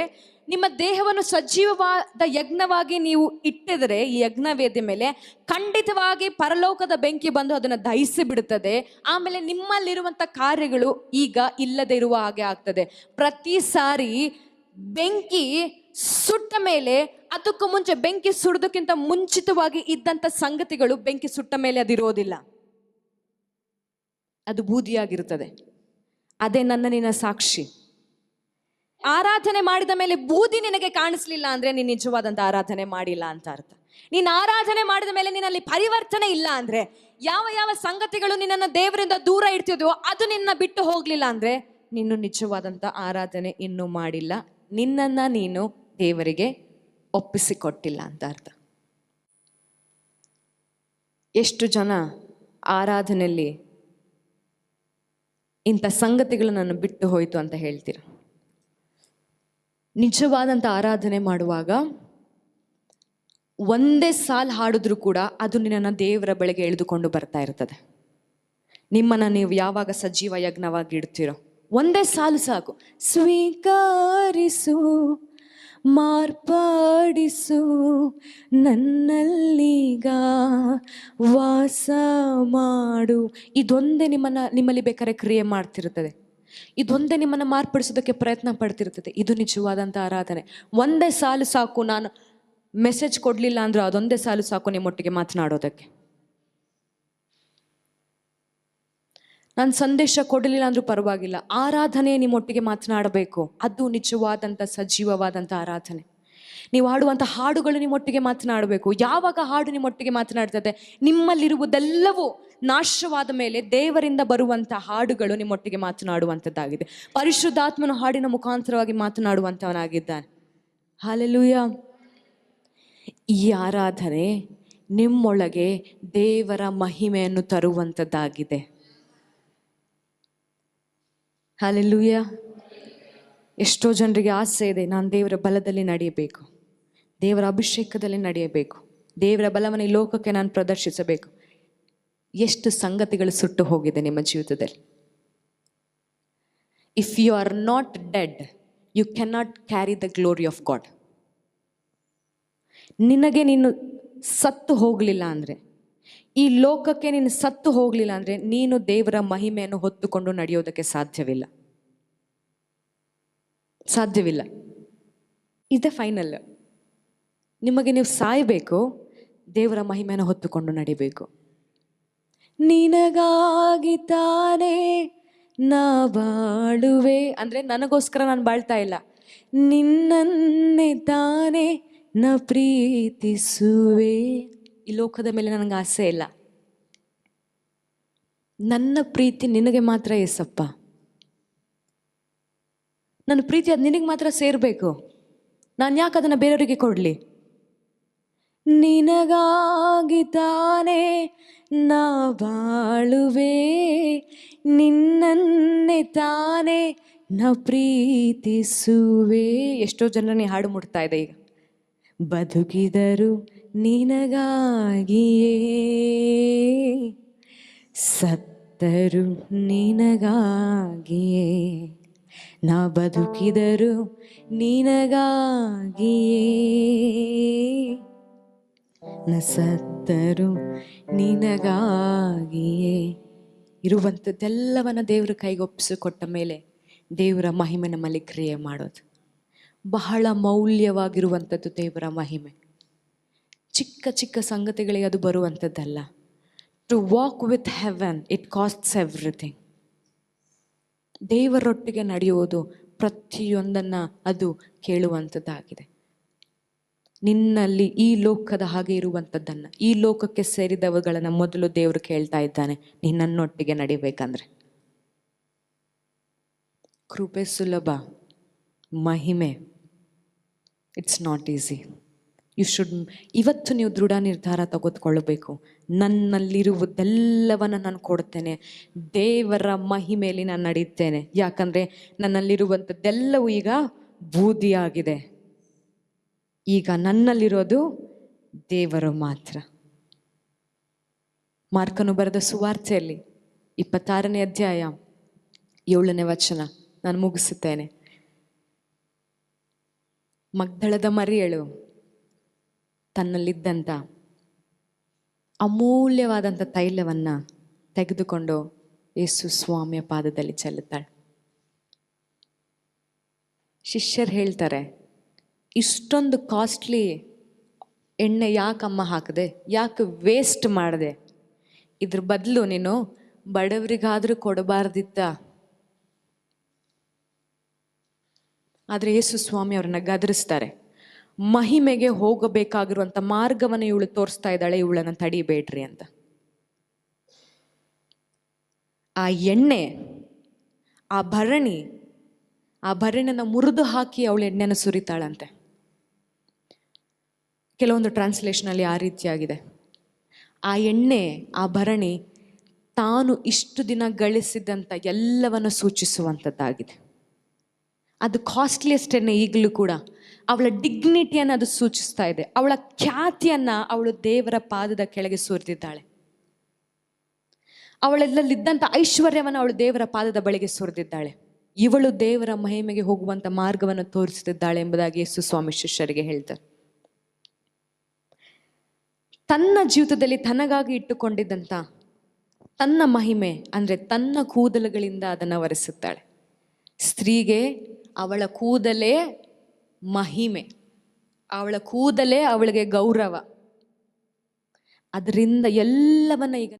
Speaker 1: ನಿಮ್ಮ ದೇಹವನ್ನು ಸಜೀವವಾದ ಯಜ್ಞವಾಗಿ ನೀವು ಇಟ್ಟಿದರೆ ಈ ಯಜ್ಞವೇದಿ ಮೇಲೆ, ಖಂಡಿತವಾಗಿ ಪರಲೋಕದ ಬೆಂಕಿ ಬಂದು ಅದನ್ನು ದಹಿಸಿ ಬಿಡುತ್ತದೆ. ಆಮೇಲೆ ನಿಮ್ಮಲ್ಲಿರುವಂಥ ಕಾರ್ಯಗಳು ಈಗ ಇಲ್ಲದೆ ಇರುವ ಹಾಗೆ ಆಗ್ತದೆ. ಪ್ರತಿ ಸಾರಿ ಬೆಂಕಿ ಸುಟ್ಟ ಮೇಲೆ, ಅದಕ್ಕೂ ಮುಂಚೆ ಬೆಂಕಿ ಸುಡೋದಕ್ಕಿಂತ ಮುಂಚಿತವಾಗಿ ಇದ್ದಂಥ ಸಂಗತಿಗಳು ಬೆಂಕಿ ಸುಟ್ಟ ಮೇಲೆ ಅದಿರೋದಿಲ್ಲ, ಅದು ಬೂದಿಯಾಗಿರುತ್ತದೆ. ಅದೇ ನನ್ನ ನಿನ್ನ ಸಾಕ್ಷಿ. ಆರಾಧನೆ ಮಾಡಿದ ಮೇಲೆ ಬೂದಿ ನಿನಗೆ ಕಾಣಿಸ್ಲಿಲ್ಲ ಅಂದ್ರೆ ನೀನು ನಿಜವಾದಂಥ ಆರಾಧನೆ ಮಾಡಿಲ್ಲ ಅಂತ ಅರ್ಥ. ನೀನು ಆರಾಧನೆ ಮಾಡಿದ ಮೇಲೆ ನಿನ್ನಲ್ಲಿ ಪರಿವರ್ತನೆ ಇಲ್ಲ ಅಂದ್ರೆ, ಯಾವ ಯಾವ ಸಂಗತಿಗಳು ನಿನ್ನನ್ನು ದೇವರಿಂದ ದೂರ ಇಡ್ತಿದ್ವೋ ಅದು ನಿನ್ನ ಬಿಟ್ಟು ಹೋಗ್ಲಿಲ್ಲ ಅಂದ್ರೆ ನೀನು ನಿಜವಾದಂಥ ಆರಾಧನೆ ಇನ್ನೂ ಮಾಡಿಲ್ಲ, ನಿನ್ನನ್ನು ನೀನು ದೇವರಿಗೆ ಒಪ್ಪಿಸಿಕೊಟ್ಟಿಲ್ಲ ಅಂತ ಅರ್ಥ. ಎಷ್ಟು ಜನ ಆರಾಧನೆಯಲ್ಲಿ ಇಂಥ ಸಂಗತಿಗಳು ನನ್ನ ಬಿಟ್ಟು ಹೋಯಿತು ಅಂತ ಹೇಳ್ತೀರ? ನಿಜವಾದಂಥ ಆರಾಧನೆ ಮಾಡುವಾಗ ಒಂದೇ ಸಾಲು ಹಾಡಿದ್ರೂ ಕೂಡ ಅದು ನಿನ್ನನ್ನು ದೇವರ ಬಳಿಗೆ ಎಳೆದುಕೊಂಡು ಬರ್ತಾ ಇರ್ತದೆ. ನಿಮ್ಮನ್ನು ನೀವು ಯಾವಾಗ ಸಜೀವ ಯಜ್ಞವಾಗಿ ಇಡ್ತೀರೋ ಒಂದೇ ಸಾಲು ಸಾಕು. ಸ್ವೀಕರಿಸು, ಮಾರ್ಪಡಿಸು, ನನ್ನಲ್ಲೀಗ ವಾಸ ಮಾಡು. ಇದೊಂದೇ ನಿಮ್ಮಲ್ಲಿ ಬೇಕಾದ್ರೆ ಕ್ರಿಯೆ ಮಾಡ್ತಿರುತ್ತದೆ. ಇದೊಂದೇ ನಿಮ್ಮನ್ನು ಮಾರ್ಪಡಿಸೋದಕ್ಕೆ ಪ್ರಯತ್ನ ಪಡ್ತಿರ್ತದೆ. ಇದು ನಿಜವಾದಂಥ ಆರಾಧನೆ. ಒಂದೇ ಸಾಲು ಸಾಕು. ನಾನು ಮೆಸೇಜ್ ಕೊಡಲಿಲ್ಲ ಅಂದರೂ ಅದೊಂದೇ ಸಾಲು ಸಾಕು ನಿಮ್ಮೊಟ್ಟಿಗೆ ಮಾತನಾಡೋದಕ್ಕೆ. ನಾನು ಸಂದೇಶ ಕೊಡಲಿಲ್ಲ ಅಂದರೂ ಪರವಾಗಿಲ್ಲ, ಆರಾಧನೆ ನಿಮ್ಮೊಟ್ಟಿಗೆ ಮಾತನಾಡಬೇಕು. ಅದು ನಿಜವಾದಂಥ ಸಜೀವವಾದಂಥ ಆರಾಧನೆ. ನೀವು ಹಾಡುವಂಥ ಹಾಡುಗಳು ನಿಮ್ಮೊಟ್ಟಿಗೆ ಮಾತನಾಡಬೇಕು. ಯಾವಾಗ ಹಾಡು ನಿಮ್ಮೊಟ್ಟಿಗೆ ಮಾತನಾಡ್ತದೆ, ನಿಮ್ಮಲ್ಲಿರುವುದೆಲ್ಲವೂ ನಾಶವಾದ ಮೇಲೆ ದೇವರಿಂದ ಬರುವಂಥ ಹಾಡುಗಳು ನಿಮ್ಮೊಟ್ಟಿಗೆ ಮಾತನಾಡುವಂಥದ್ದಾಗಿದೆ. ಪರಿಶುದ್ಧಾತ್ಮನು ಹಾಡಿನ ಮುಖಾಂತರವಾಗಿ ಮಾತನಾಡುವಂಥವನಾಗಿದ್ದಾನೆ. ಹಲ್ಲೆಲೂಯಾ. ಈ ಆರಾಧನೆ ನಿಮ್ಮೊಳಗೆ ದೇವರ ಮಹಿಮೆಯನ್ನು ತರುವಂಥದ್ದಾಗಿದೆ. ಹಲ್ಲೆಲೂಯಾ. ಎಷ್ಟೋ ಜನರಿಗೆ ಆಸೆ ಇದೆ, ನಾನು ದೇವರ ಬಲದಲ್ಲಿ ನಡೆಯಬೇಕು, ದೇವರ ಅಭಿಷೇಕದಲ್ಲಿ ನಡೆಯಬೇಕು, ದೇವರ ಬಲವನ್ನು ಈ ಲೋಕಕ್ಕೆ ನಾನು ಪ್ರದರ್ಶಿಸಬೇಕು. ಎಷ್ಟು ಸಂಗತಿಗಳು ಸುಟ್ಟು ಹೋಗಿದೆ ನಿಮ್ಮ ಜೀವಿತದಲ್ಲಿ. If you are not dead, you cannot carry the glory of God. ನಿನಗೆ ನೀನು ಸತ್ತು ಹೋಗಲಿಲ್ಲ ಅಂದರೆ, ಈ ಲೋಕಕ್ಕೆ ನೀನು ಸತ್ತು ಹೋಗಲಿಲ್ಲ ಅಂದರೆ, ನೀನು ದೇವರ ಮಹಿಮೆಯನ್ನು ಹೊತ್ತುಕೊಂಡು ನಡೆಯೋದಕ್ಕೆ ಸಾಧ್ಯವಿಲ್ಲ. ಇದೇ ಫೈನಲ್. ನಿಮಗೆ ನೀವು ಸಾಯಬೇಕು, ದೇವರ ಮಹಿಮೆಯನ್ನು ಹೊತ್ತುಕೊಂಡು ನಡಿಬೇಕು. ನಿನಗಾಗಿ ತಾನೇ ನಾ ಬಾಳುವೆ ಅಂದರೆ, ನನಗೋಸ್ಕರ ನಾನು ಬಾಳ್ತಾ ಇಲ್ಲ, ನಿನ್ನನ್ನೇ ತಾನೇ ನಾ ಪ್ರೀತಿಸುವೆ. ಈ ಲೋಕದ ಮೇಲೆ ನನಗೆ ಆಸೆ ಇಲ್ಲ. ನನ್ನ ಪ್ರೀತಿ ನಿನಗೆ ಮಾತ್ರ ಏಸಪ್ಪ. ನನ್ನ ಪ್ರೀತಿ ಅದು ನಿನಗೆ ಮಾತ್ರ ಸೇರಬೇಕು. ನಾನು ಯಾಕೆ ಅದನ್ನು ಬೇರೆಯವರಿಗೆ ಕೊಡಲಿ? ನಿನಗಾಗಿ ತಾನೇ ನಾ ಬಾಳುವೆ, ನಿನ್ನನ್ನೇ ತಾನೇ ನಾ ಪ್ರೀತಿಸುವೆ. ಎಷ್ಟೋ ಜನರನ್ನ ಹಾಡು ಮುಟ್ತಾ ಇದೆ ಈಗ. ಬದುಕಿದರು ನಿನಗಾಗಿಯೇ, ಸತ್ತರು ನಿನಗಾಗಿಯೇ, ನಾ ಬದುಕಿದರು ನಿನಗಾಗಿಯೇ, ನ ಸತ್ತರು ನಿನಗಾಗಿಯೇ. ಇರುವಂಥದ್ದೆಲ್ಲವನ್ನ ದೇವರ ಕೈಗೊಪ್ಪಿಸಿಕೊಟ್ಟ ಮೇಲೆ ದೇವರ ಮಹಿಮೆ ನಮ್ಮಲ್ಲಿ ಕ್ರಿಯೆ ಮಾಡೋದು. ಬಹಳ ಮೌಲ್ಯವಾಗಿರುವಂಥದ್ದು ದೇವರ ಮಹಿಮೆ. ಚಿಕ್ಕ ಚಿಕ್ಕ ಸಂಗತಿಗಳಿಗೆ ಅದು ಬರುವಂಥದ್ದಲ್ಲ. To walk with heaven it costs everything. ದೇವರೊಟ್ಟಿಗೆ ನಡೆಯುವುದು ಪ್ರತಿಯೊಂದನ್ನು ಅದು ಕೇಳುವಂಥದ್ದಾಗಿದೆ. ನಿನ್ನಲ್ಲಿ ಈ ಲೋಕದ ಹಾಗೆ ಇರುವಂಥದ್ದನ್ನು, ಈ ಲೋಕಕ್ಕೆ ಸೇರಿದವುಗಳನ್ನು ಮೊದಲು ದೇವರು ಕೇಳ್ತಾ ಇದ್ದಾನೆ. ನೀನು ನನ್ನೊಟ್ಟಿಗೆ ನಡಿಬೇಕಂದ್ರೆ ಕೃಪೆ ಸುಲಭ, ಮಹಿಮೆ ಇಟ್ಸ್ ನಾಟ್ ಈಸಿ. ಇವತ್ತು ನೀವು ದೃಢ ನಿರ್ಧಾರ ತೆಗೆದುಕೊಳ್ಳಬೇಕು. ನನ್ನಲ್ಲಿರುವುದೆಲ್ಲವನ್ನು ನಾನು ಕೊಡ್ತೇನೆ, ದೇವರ ಮಹಿಮೆಯಲ್ಲಿ ನಾನು ನಡೀತೇನೆ. ಯಾಕಂದರೆ ನನ್ನಲ್ಲಿರುವಂಥದ್ದೆಲ್ಲವೂ ಈಗ ಬೂದಿಯಾಗಿದೆ. ಈಗ ನನ್ನಲ್ಲಿರೋದು ದೇವರು ಮಾತ್ರ. ಮಾರ್ಕನು ಬರೆದ ಸುವಾರ್ತೆಯಲ್ಲಿ 26ನೇ ಅಧ್ಯಾಯ 7ನೇ ವಚನ ನಾನು ಮುಗಿಸುತ್ತೇನೆ. ಮಗ್ದಳದ ಮರಿಯಳು ತನ್ನಲ್ಲಿದ್ದಂಥ ಅಮೂಲ್ಯವಾದಂಥ ತೈಲವನ್ನು ತೆಗೆದುಕೊಂಡು ಯೇಸು ಸ್ವಾಮಿಯ ಪಾದದಲ್ಲಿ ಚೆಲ್ಲುತ್ತಾಳೆ. ಶಿಷ್ಯರು ಹೇಳ್ತಾರೆ, ಇಷ್ಟೊಂದು ಕಾಸ್ಟ್ಲಿ ಎಣ್ಣೆ ಯಾಕಮ್ಮ ಹಾಕಿದೆ, ಯಾಕೆ ವೇಸ್ಟ್ ಮಾಡಿದೆ? ಇದ್ರ ಬದಲು ನೀನು ಬಡವರಿಗಾದರೂ ಕೊಡಬಾರ್ದಿತ್ತ? ಆದರೆ ಯೇಸು ಸ್ವಾಮಿ ಅವ್ರನ್ನ ಗದರಿಸ್ತಾರೆ. ಮಹಿಮೆಗೆ ಹೋಗಬೇಕಾಗಿರುವಂಥ ಮಾರ್ಗವನ್ನು ಇವಳು ತೋರಿಸ್ತಾ ಇದ್ದಾಳೆ, ಇವಳನ್ನು ತಡಿಬೇಡ್ರಿ ಅಂತ. ಆ ಎಣ್ಣೆ, ಆ ಭರಣಿನ ಮುರಿದು ಹಾಕಿ ಅವಳು ಎಣ್ಣೆನ ಸುರಿತಾಳಂತೆ. ಕೆಲವೊಂದು ಟ್ರಾನ್ಸ್ಲೇಷನಲ್ಲಿ ಆ ರೀತಿಯಾಗಿದೆ. ಆ ಎಣ್ಣೆ, ಆ ಭರಣಿ ತಾನು ಇಷ್ಟು ದಿನ ಗಳಿಸಿದಂಥ ಎಲ್ಲವನ್ನು ಸೂಚಿಸುವಂಥದ್ದಾಗಿದೆ. ಅದು ಕಾಸ್ಟ್ಲಿಯೆಸ್ಟ್ ಎಣ್ಣೆ. ಈಗಲೂ ಕೂಡ ಅವಳ ಡಿಗ್ನಿಟಿಯನ್ನು ಅದು ಸೂಚಿಸ್ತಾ ಇದೆ. ಅವಳ ಖ್ಯಾತಿಯನ್ನು ಅವಳು ದೇವರ ಪಾದದ ಕೆಳಗೆ ಸುರಿದಿದ್ದಾಳೆ. ಅವಳಲ್ಲಿದ್ದಂಥ ಐಶ್ವರ್ಯವನ್ನು ಅವಳು ದೇವರ ಪಾದದ ಬಳಿಗೆ ಸುರಿದಿದ್ದಾಳೆ. ಇವಳು ದೇವರ ಮಹಿಮೆಗೆ ಹೋಗುವಂತ ಮಾರ್ಗವನ್ನು ತೋರಿಸುತ್ತಿದ್ದಾಳೆ ಎಂಬುದಾಗಿ ಯೇಸು ಸ್ವಾಮಿ ಶಿಷ್ಯರಿಗೆ ಹೇಳ್ತಾರೆ. ತನ್ನ ಜೀವಿತದಲ್ಲಿ ತನಗಾಗಿ ಇಟ್ಟುಕೊಂಡಿದ್ದಂತ ತನ್ನ ಮಹಿಮೆ ಅಂದ್ರೆ ತನ್ನ ಕೂದಲುಗಳಿಂದ ಅದನ್ನು ಒರೆಸುತ್ತಾಳೆ. ಸ್ತ್ರೀಗೆ ಅವಳ ಕೂದಲೇ ಮಹಿಮೆ, ಅವಳ ಕೂದಲೇ ಅವಳಿಗೆ ಗೌರವ. ಅದರಿಂದ ಎಲ್ಲವನ್ನ ಈಗ